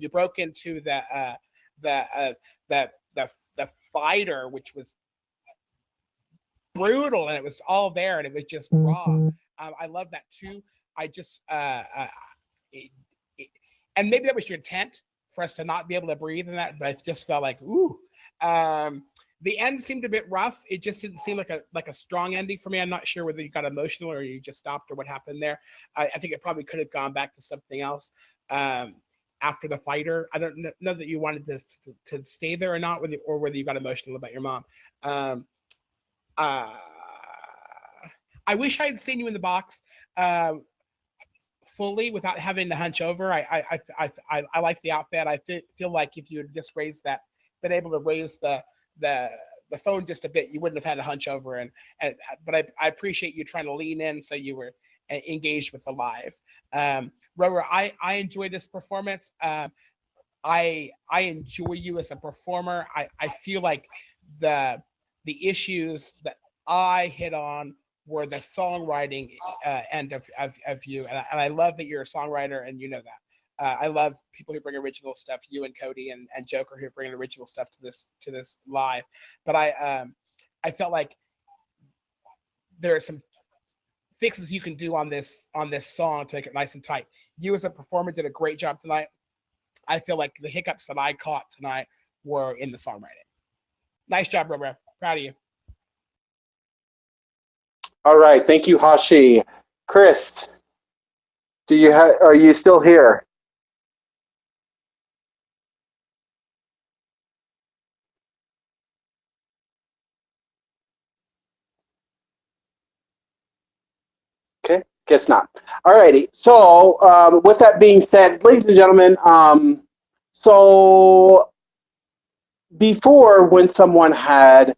[SPEAKER 3] broke into the fighter, which was brutal, and it was all there, and it was just raw. I love that too. I just and maybe that was your intent for us to not be able to breathe in that, but I just felt like ooh. The end seemed a bit rough. It just didn't seem like a strong ending for me. I'm not sure whether you got emotional or you just stopped or what happened there. I think it probably could have gone back to something else after the fighter. I don't know that you wanted to stay there or not, or whether you got emotional about your mom. I wish I had seen you in the box fully without having to hunch over. I like the outfit. I feel like if you had just been able to raise the phone just a bit, you wouldn't have had to hunch over. But I appreciate you trying to lean in so you were engaged with the live. Rower, I enjoy this performance. I enjoy you as a performer. I feel like the issues that I hit on were the songwriting end of you, and I love that you're a songwriter, and you know that. I love people who bring original stuff. You and Coty and Joker who bring original stuff to this live. But I felt like there are some fixes you can do on this song to make it nice and tight. You as a performer did a great job tonight. I feel like the hiccups that I caught tonight were in the songwriting. Nice job, Robert. Proud of you.
[SPEAKER 13] All right, thank you, Hashi. Chris, are you still here? Okay, guess not. All righty. So with that being said, ladies and gentlemen, so before, when someone had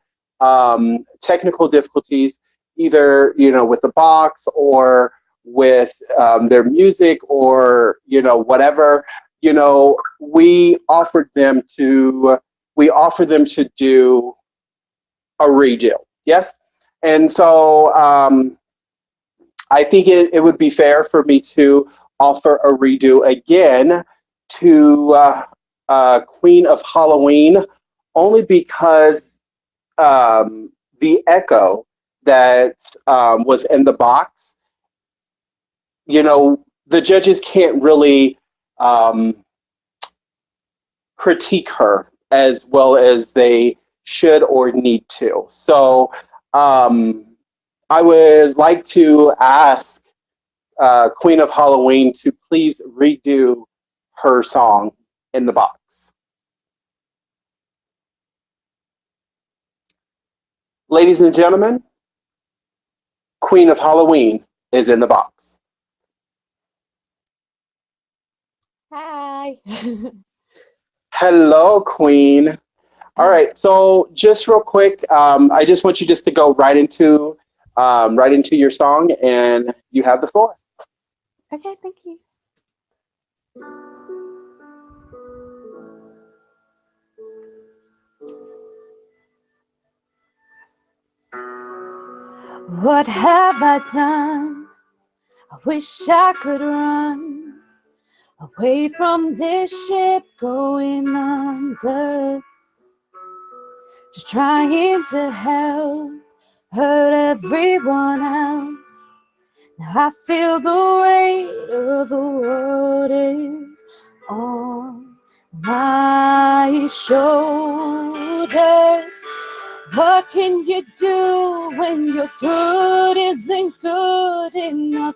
[SPEAKER 13] technical difficulties, either with the box or with their music or whatever, we offered them to do a redo. Yes, and so I think it would be fair for me to offer a redo again to Queen of Halloween, only because the echo that was in the box, the judges can't really critique her as well as they should or need to. So I would like to ask Queen of Halloween to please redo her song in the box. Ladies and gentlemen, Queen of Halloween is in the box.
[SPEAKER 6] Hi.
[SPEAKER 13] Hello, Queen. All right, so just real quick, I just want you just to go right into your song, and you have the floor.
[SPEAKER 6] Okay, thank you. What have I done? I wish I could run away from this ship going under. Just trying to help, hurt everyone else. Now I feel the weight of the world is on my shoulders. What can you do when your good isn't good enough?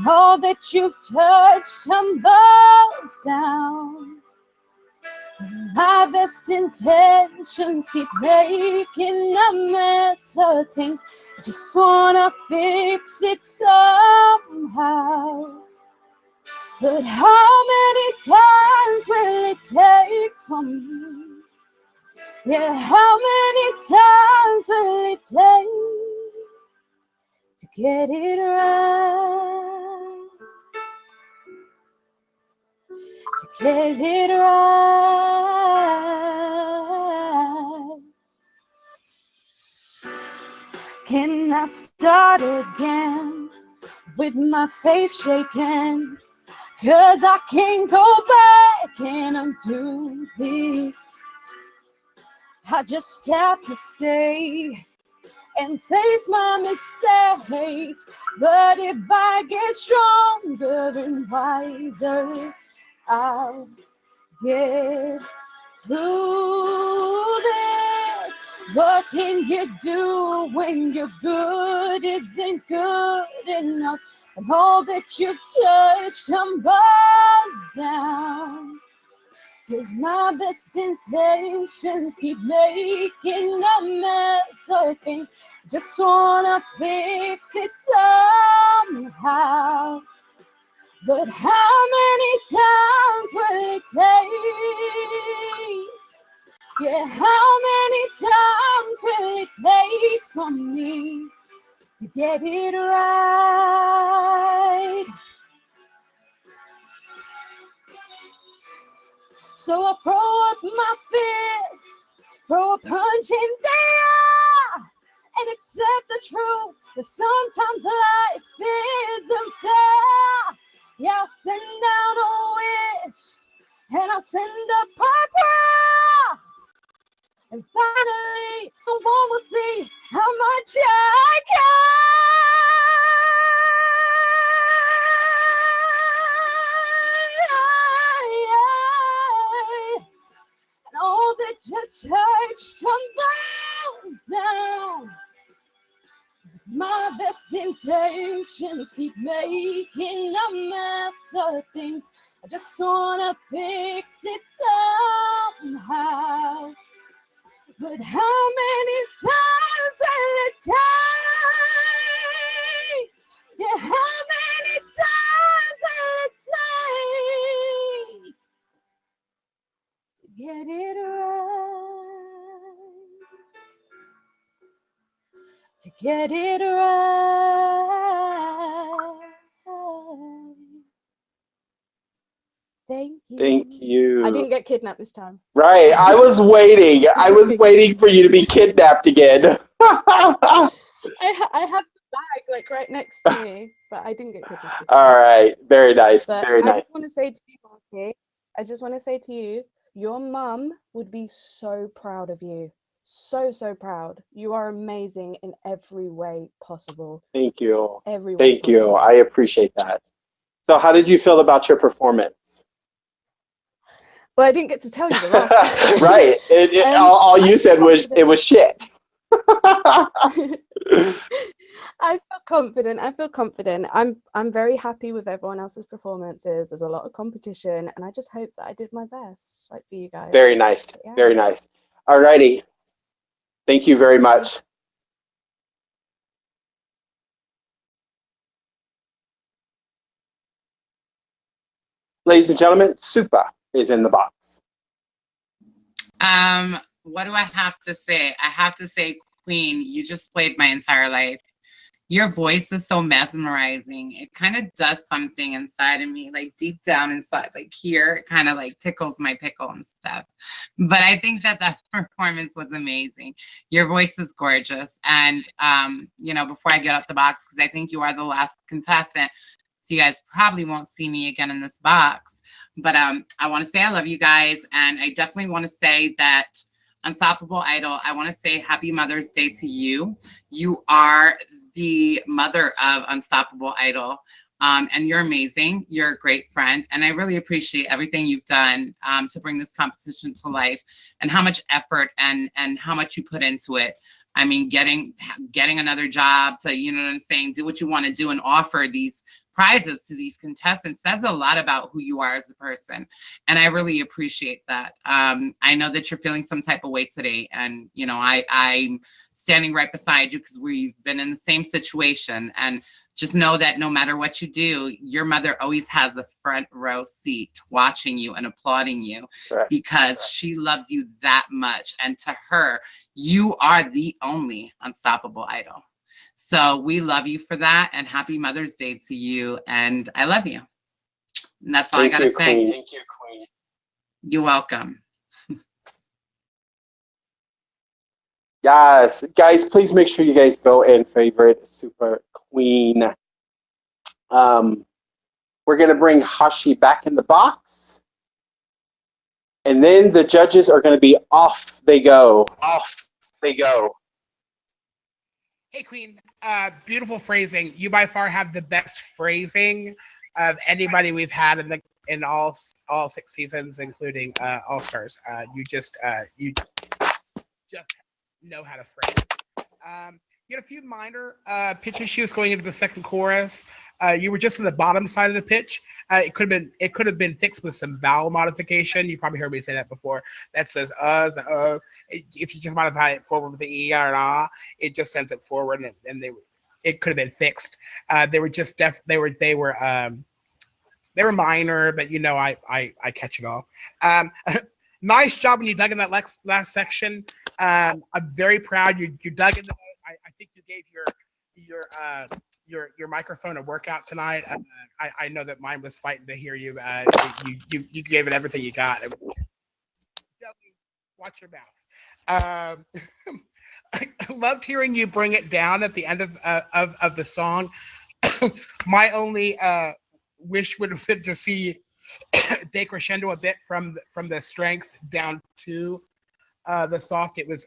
[SPEAKER 6] All that you've touched tumbles down.
[SPEAKER 2] My best intentions keep making a mess of things. I just wanna fix it somehow. But how many times will it take from me? Yeah, how many times will it take to get it right? To get it right. Can I start again with my faith shaking? 'Cause I can't go back and undo this. I just have to stay and face my mistakes. But if I get stronger and wiser, I'll get through this. What can you do when your good isn't good enough? And all that you've touched tumbles down. 'Cause my best intentions keep making a mess of things. Just wanna fix it somehow. But how many times will it take? Yeah, how many times will it take from me to get it right? So I throw up my fist, throw a punch in the air, and accept the truth that sometimes life is unfair. Yeah, I'll send out a wish, and I'll send up a prayer. And finally, someone will see how much I care. And all that your church tumbles down. My best intentions keep making a mess of things. I just wanna fix it somehow. But how many times will it take? Yeah, how many times will it take to get it right? To get it right. Thank you.
[SPEAKER 13] Thank you.
[SPEAKER 6] I didn't get kidnapped this time.
[SPEAKER 13] Right. I was waiting. I was waiting for you to be kidnapped again.
[SPEAKER 6] I have the bag like right next to me, but I didn't get kidnapped this time.
[SPEAKER 13] All right. Very nice.
[SPEAKER 6] But
[SPEAKER 13] Very
[SPEAKER 6] I
[SPEAKER 13] nice.
[SPEAKER 6] just want to say to you, Marky, I just want to say to you, your mum would be so proud of you. So, so proud. You are amazing in every way possible.
[SPEAKER 13] Thank you.
[SPEAKER 6] Every way
[SPEAKER 13] Thank you.
[SPEAKER 6] possible.
[SPEAKER 13] I appreciate that. So how did you feel about your performance?
[SPEAKER 6] Well, I didn't get to tell you the last time.
[SPEAKER 13] Right. All you said was it was shit.
[SPEAKER 6] I feel confident. I feel confident. I'm very happy with everyone else's performances. There's a lot of competition, and I just hope that I did my best, like for you guys.
[SPEAKER 13] Very nice.
[SPEAKER 6] Yeah.
[SPEAKER 13] Very nice. All righty. Thank you very much. Ladies and gentlemen, Supa is in the box.
[SPEAKER 5] What do I have to say? I have to say, Queen, you just played my entire life. Your voice is so mesmerizing. It kind of does something inside of me, like deep down inside, like here, it kind of like tickles my pickle and stuff. But I think that that performance was amazing. Your voice is gorgeous. And, you know, before I get out the box, because I think you are the last contestant, so you guys probably won't see me again in this box. But I want to say I love you guys. And I definitely want to say that Unstoppable Idol, I want to say Happy Mother's Day to you. You are the mother of Unstoppable Idol. And you're amazing. You're a great friend. And I really appreciate everything you've done to bring this competition to life, and how much effort and how much you put into it. I mean, getting another job to, you know what I'm saying, do what you want to do and offer these prizes to these contestants says a lot about who you are as a person. And I really appreciate that. I know that you're feeling some type of way today. And, you know, I'm standing right beside you because we've been in the same situation. And just know that no matter what you do, your mother always has the front row seat watching you and applauding you because she loves you that much. And to her, you are the only unstoppable idol. So we love you for that, and happy Mother's Day to you. And I love you. And that's all I got to say.
[SPEAKER 13] Queen.
[SPEAKER 5] Thank you, Queen. You're welcome.
[SPEAKER 13] Yes, guys, please make sure you guys go and favorite Super Queen. We're going to bring Hashi back in the box. And then the judges are going to be off they go. Off they go.
[SPEAKER 3] Hey, Queen. Beautiful phrasing. You by far have the best phrasing of anybody we've had in all 6 seasons, including All Stars. You just know how to phrase. You had a few minor pitch issues going into the second chorus. You were just on the bottom side of the pitch. It could have been fixed with some vowel modification. You probably heard me say that before. That says if you just modify it forward with the e or an ah, it just sends it forward, and it could have been fixed. They were just they were minor, but you know I catch it all. Nice job when you dug in that last section. I'm very proud you dug in the notes. I think you gave your microphone a workout tonight. I know that mine was fighting to hear you. You gave it everything you got. Watch your mouth. I loved hearing you bring it down at the end of the song. My only wish would have been to see decrescendo a bit from the strength down to the soft. It was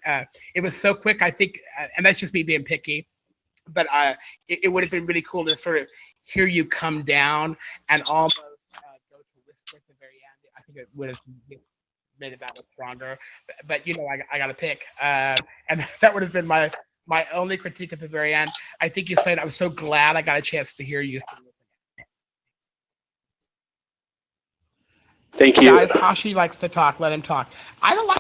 [SPEAKER 3] so quick. I think, and that's just me being picky, but it would have been really cool to sort of hear you come down and almost go to whisper at the very end. I think it would have made it that much stronger. But you know, I got to pick, and that would have been my only critique at the very end. I think you said I was so glad I got a chance to hear you.
[SPEAKER 13] Thank you.
[SPEAKER 3] Guys, Hashi likes to talk. Let him talk. I don't like.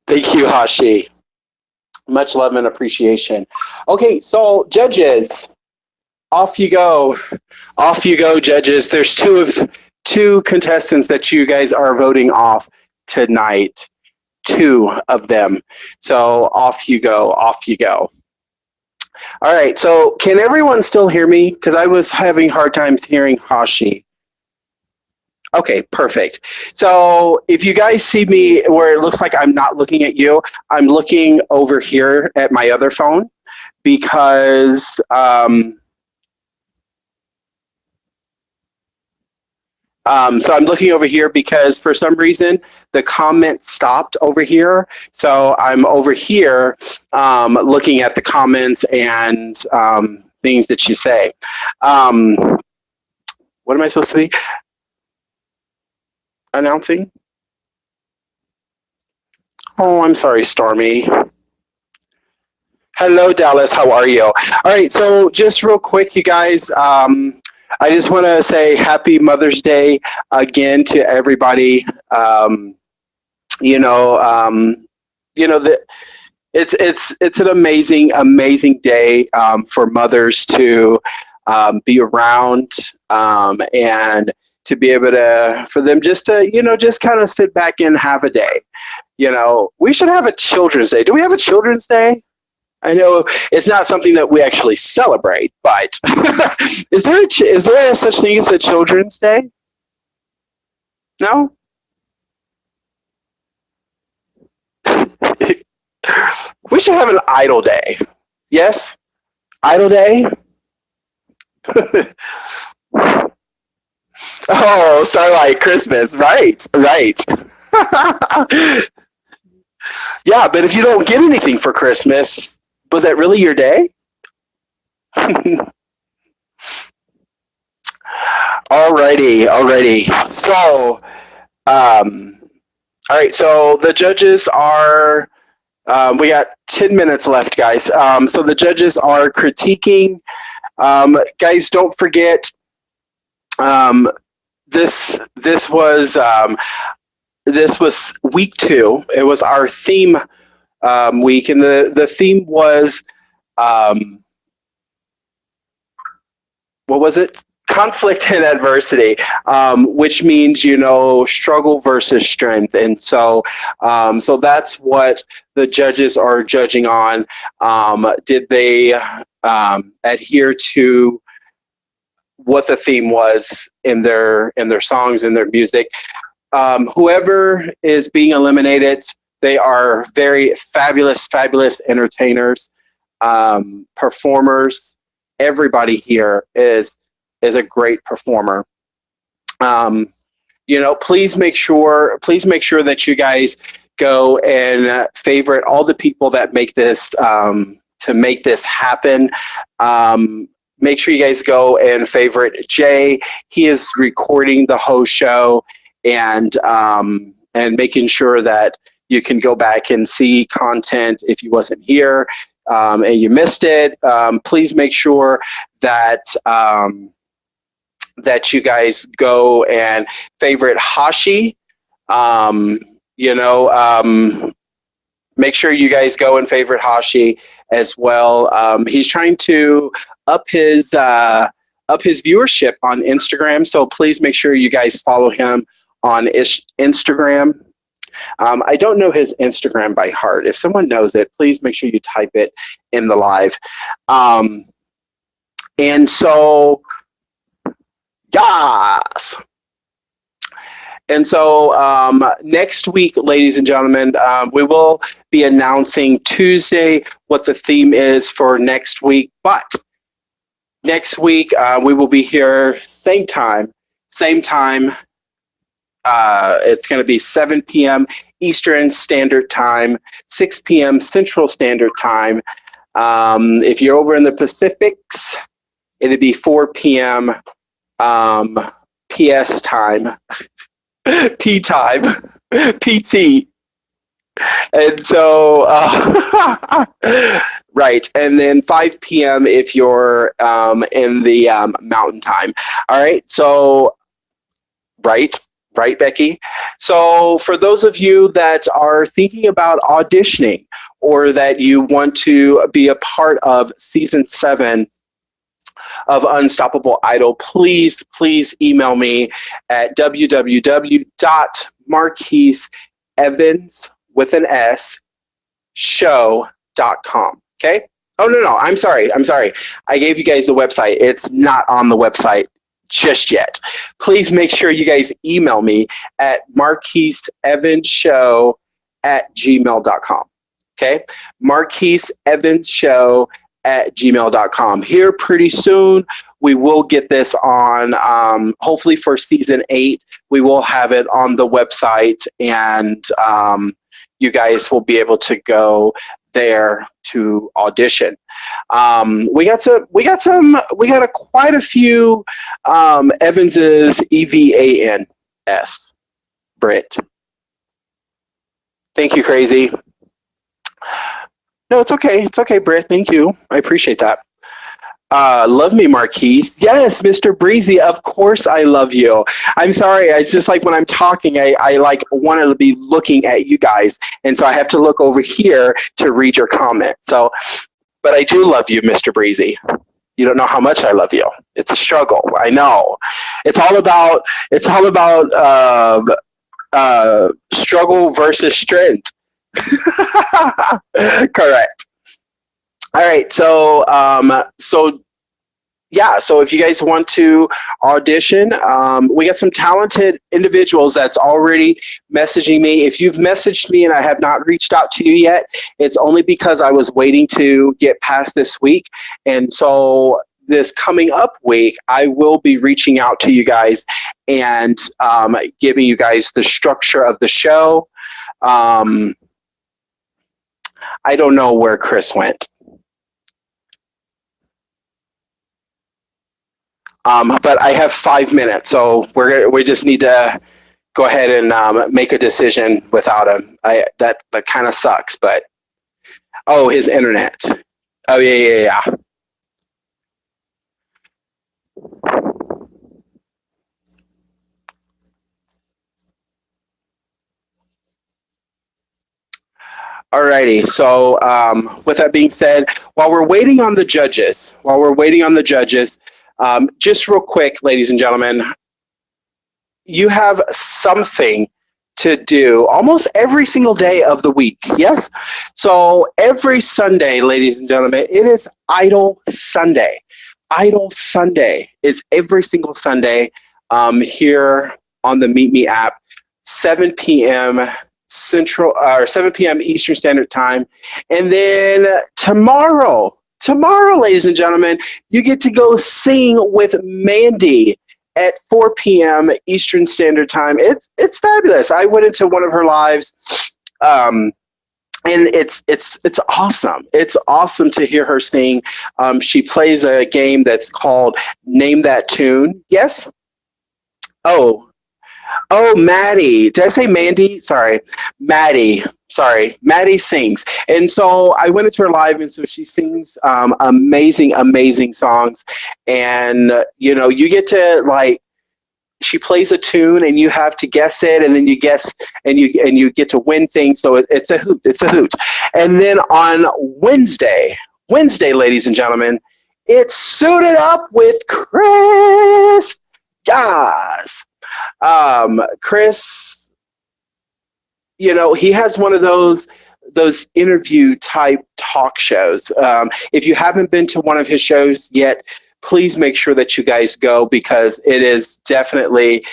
[SPEAKER 13] Thank you, Hashi. Much love and appreciation. Okay, so judges, off you go. Off you go, judges. There's two contestants that you guys are voting off tonight. 2 of them. So off you go. Off you go. All right, so can everyone still hear me? Because I was having hard times hearing Hashi. Okay, perfect. So if you guys see me where it looks like I'm not looking at you, I'm looking over here at my other phone because so I'm looking over here because for some reason the comment stopped over here. So I'm over here looking at the comments and things that you say. What am I supposed to be announcing? Oh, I'm sorry, Stormy. Hello, Dallas. How are you? All right, so just real quick, you guys. I just want to say Happy Mother's Day again to everybody. It's an amazing day for mothers to be around and to be able to, for them just to, just kind of sit back and have a day. We should have a Children's Day. Do we have a Children's Day? I know it's not something that we actually celebrate, but is there such thing as a Children's Day? No? We should have an Idol Day. Yes? Idol Day? Oh, Starlight Christmas. Right. Yeah, but if you don't get anything for Christmas, was that really your day? Alrighty. So, all right. So the judges are We got 10 minutes left, guys. So the judges are critiquing. Guys, don't forget. This was week 2. It was our theme week, and the theme was what was it? Conflict and adversity, which means, struggle versus strength. And so that's what the judges are judging on. Did they adhere to what the theme was in their songs, in their music? Whoever is being eliminated, they are very fabulous entertainers, performers. Everybody here is a great performer. Please make sure that you guys go and favorite all the people that make this to make this happen. Make sure you guys go and favorite Jay. He is recording the whole show and making sure that you can go back and see content if you wasn't here and you missed it. Please make sure that that you guys go and favorite Hashi. Make sure you guys go and favorite Hashi as well. He's trying to up his viewership on Instagram, so please make sure you guys follow him on Instagram. I don't know his Instagram by heart. If someone knows it, please make sure you type it in the live. And so, yes. And so next week, ladies and gentlemen, we will be announcing Tuesday what the theme is for next week. But next week, we will be here same time. It's going to be 7 p.m. Eastern Standard Time, 6 p.m. Central Standard Time. If you're over in the Pacifics, it'll be 4 p.m. PS time, P time, PT. And so, right. And then 5 p.m. if you're in the Mountain Time. All right. So, right, Becky. So for those of you that are thinking about auditioning or that you want to be a part of season 7 of Unstoppable Idol, please email me at www.marquisevans with an S show.com. Okay. Oh, no. I'm sorry. I gave you guys the website. It's not on the website just yet. Please make sure you guys email me at marquisevansshow@gmail.com. Okay. marquisevansshow@gmail.com. Here pretty soon, we will get this on, hopefully for season 8, we will have it on the website, and you guys will be able to go there to audition. We got quite a few Evans's EVANS. Britt. Thank you, Crazy. No, it's okay. It's okay, Britt. Thank you. I appreciate that. Love me, Marquise. Yes, Mr. Breezy. Of course I love you. I'm sorry. It's just like when I'm talking, I like wanted to be looking at you guys. And so I have to look over here to read your comment. So, but I do love you, Mr. Breezy. You don't know how much I love you. It's a struggle. I know. It's all about struggle versus strength. Correct. All right. So if you guys want to audition, we got some talented individuals that's already messaging me. If you've messaged me and I have not reached out to you yet, it's only because I was waiting to get past this week. And so this coming up week, I will be reaching out to you guys and giving you guys the structure of the show. I don't know where Chris went. But I have 5 minutes, so we just need to go ahead and make a decision without him. That kind of sucks, but Oh, his internet. Oh, yeah. Alrighty. So, with that being said, while we're waiting on the judges, just real quick, ladies and gentlemen, you have something to do almost every single day of the week. Yes. So every Sunday, ladies and gentlemen, it is Idol Sunday. Idol Sunday is every single Sunday here on the Meet Me app, 7 p.m. Central or 7 p.m. Eastern Standard Time. And then tomorrow, ladies and gentlemen, you get to go sing with Mandy at 4 p.m. Eastern Standard Time. It's fabulous. I went into one of her lives, and it's awesome. It's awesome to hear her sing. She plays a game that's called Name That Tune. Yes. Oh, Maddie. Did I say Mandy? Sorry, Maddie. Sorry, Maddie sings. And so I went into her live, and so she sings amazing songs. And, you get to, she plays a tune, and you have to guess it, and then you guess, and you get to win things. So it's a hoot. It's a hoot. And then on Wednesday, ladies and gentlemen, it's Suited Up with Chris. Yes. Chris, he has one of those interview type talk shows. If you haven't been to one of his shows yet, please make sure that you guys go, because it is definitely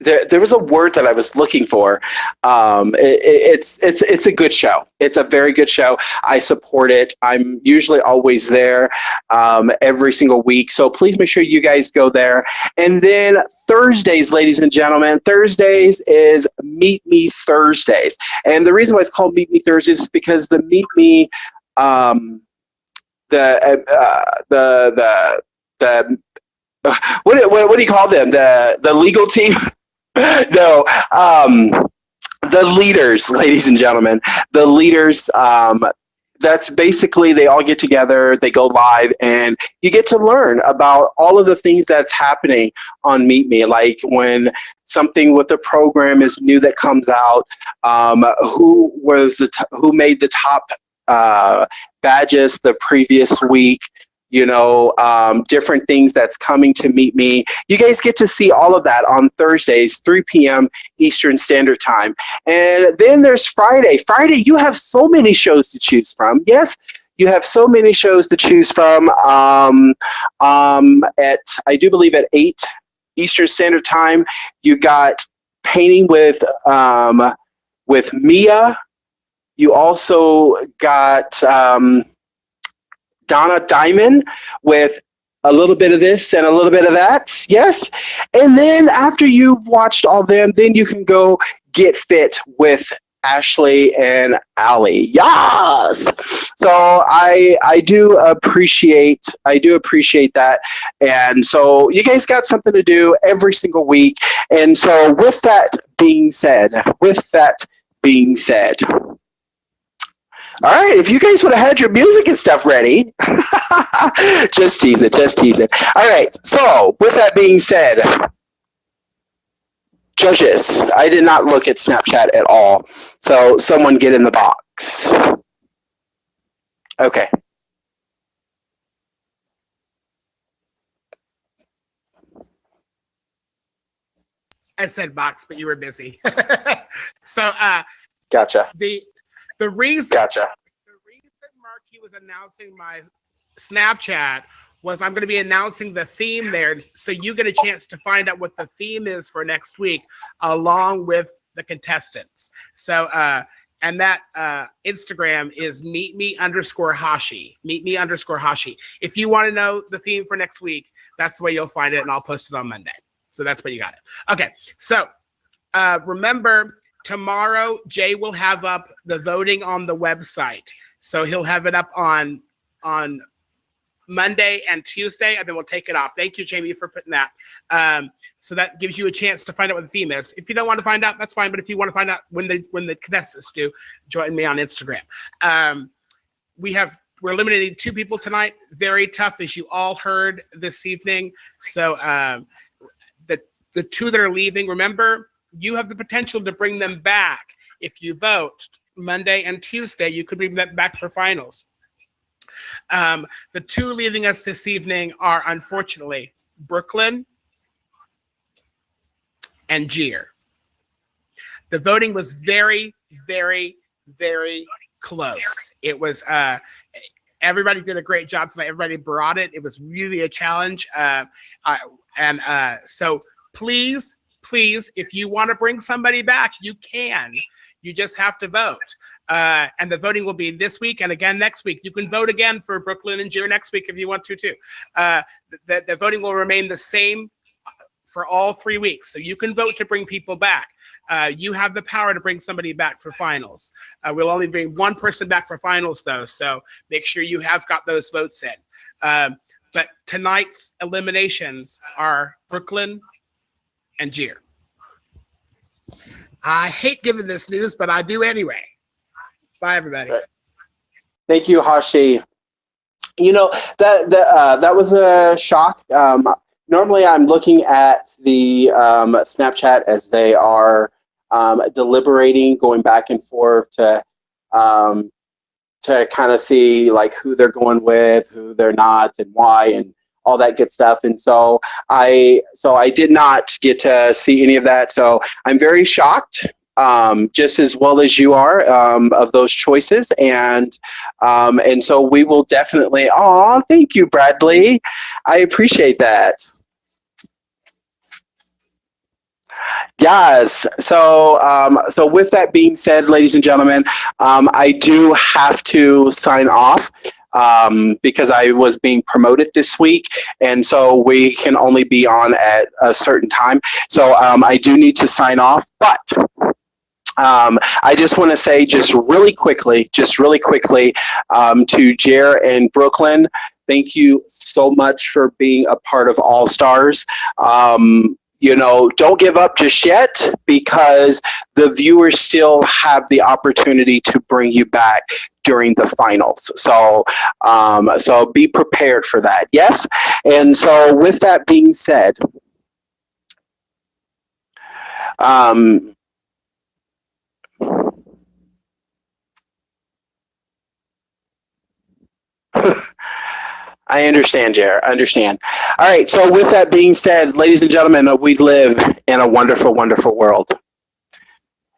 [SPEAKER 13] there was a word that I was looking for. It's a good show. It's a very good show. I support it. I'm usually always there every single week. So please make sure you guys go there. And then Thursdays, ladies and gentlemen, Thursdays is Meet Me Thursdays. And the reason why it's called Meet Me Thursdays is because the Meet Me, what do you call them? The legal team? No, the leaders, ladies and gentlemen, the leaders, that's basically, they all get together, they go live, and you get to learn about all of the things that's happening on Meet Me, like when something with the program is new that comes out, who made the top badges the previous week, different things that's coming to Meet Me. You guys get to see all of that on Thursdays, 3 p.m. Eastern Standard Time. And then there's Friday. Friday, you have so many shows to choose from. Yes, you have so many shows to choose from. I do believe at 8 Eastern Standard Time, you got Painting with Mia. You also got Donna Diamond with a little bit of this and a little bit of that. Yes. And then after you've watched all them, then you can go get fit with Ashley and Allie. Yes. So I do appreciate that. And so you guys got something to do every single week. And so with that being said, all right, if you guys would have had your music and stuff ready, just tease it. All right, so with that being said, judges, I did not look at Snapchat at all, so someone get in the box. Okay.
[SPEAKER 3] I said box, but you were busy. So,
[SPEAKER 13] Gotcha.
[SPEAKER 3] The reason Marky was announcing my Snapchat was I'm going to be announcing the theme there, so you get a chance to find out what the theme is for next week, along with the contestants. So, and that Instagram is meetme_Hashi. Meetme_Hashi. If you want to know the theme for next week, that's the way you'll find it, and I'll post it on Monday. So that's where you got it. Okay, so remember, tomorrow, Jay will have up the voting on the website. So he'll have it up on Monday and Tuesday, and then we'll take it off. Thank you, Jamie, for putting that. So that gives you a chance to find out what the theme is. If you don't want to find out, that's fine. But if you want to find out when the contestants do, join me on Instagram. We're eliminating 2 people tonight. Very tough, as you all heard this evening. So the 2 that are leaving, remember, you have the potential to bring them back. If you vote Monday and Tuesday, you could bring them back for finals. The 2 leaving us this evening are, unfortunately, Brooklyn and Jear. The voting was very, very, very close. It was everybody did a great job tonight. Everybody brought it. It was really a challenge. So please, if you want to bring somebody back, you can. You just have to vote. And the voting will be this week and again next week. You can vote again for Brooklyn and Jear next week if you want to too. The voting will remain the same for all 3 weeks. So you can vote to bring people back. You have the power to bring somebody back for finals. We'll only bring 1 person back for finals though. So make sure you have got those votes in. But tonight's eliminations are Brooklyn and Jear. I hate giving this news, but I do anyway. Bye, everybody.
[SPEAKER 13] Thank you, Hashi. You know, that was a shock. Normally, I'm looking at the Snapchat as they are deliberating, going back and forth to kind of see like who they're going with, who they're not, and why, and all that good stuff. And so I did not get to see any of that. So I'm very shocked, just as well as you are, of those choices. And so we will definitely. Oh, thank you, Bradley. I appreciate that. Yes. So with that being said, ladies and gentlemen, I do have to sign off because I was being promoted this week, and so we can only be on at a certain time. So I do need to sign off, but I just want to say just really quickly to Jear and Brooklyn, thank you so much for being a part of All Stars. You know, don't give up just yet, because the viewers still have the opportunity to bring you back during the finals. So, so be prepared for that. Yes. And so with that being said, I understand, Jear. I understand. All right. So with that being said, ladies and gentlemen, we live in a wonderful, wonderful world.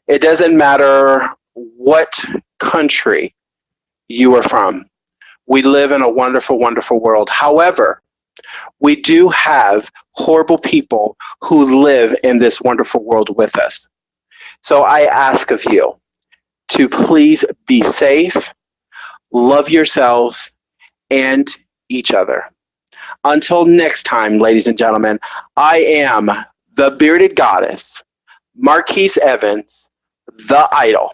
[SPEAKER 13] It doesn't matter what country you are from. We live in a wonderful, wonderful world. However, we do have horrible people who live in this wonderful world with us. So I ask of you to please be safe, love yourselves, and each other. Until next time, ladies and gentlemen, I am the bearded goddess, Marquise Evans, the idol.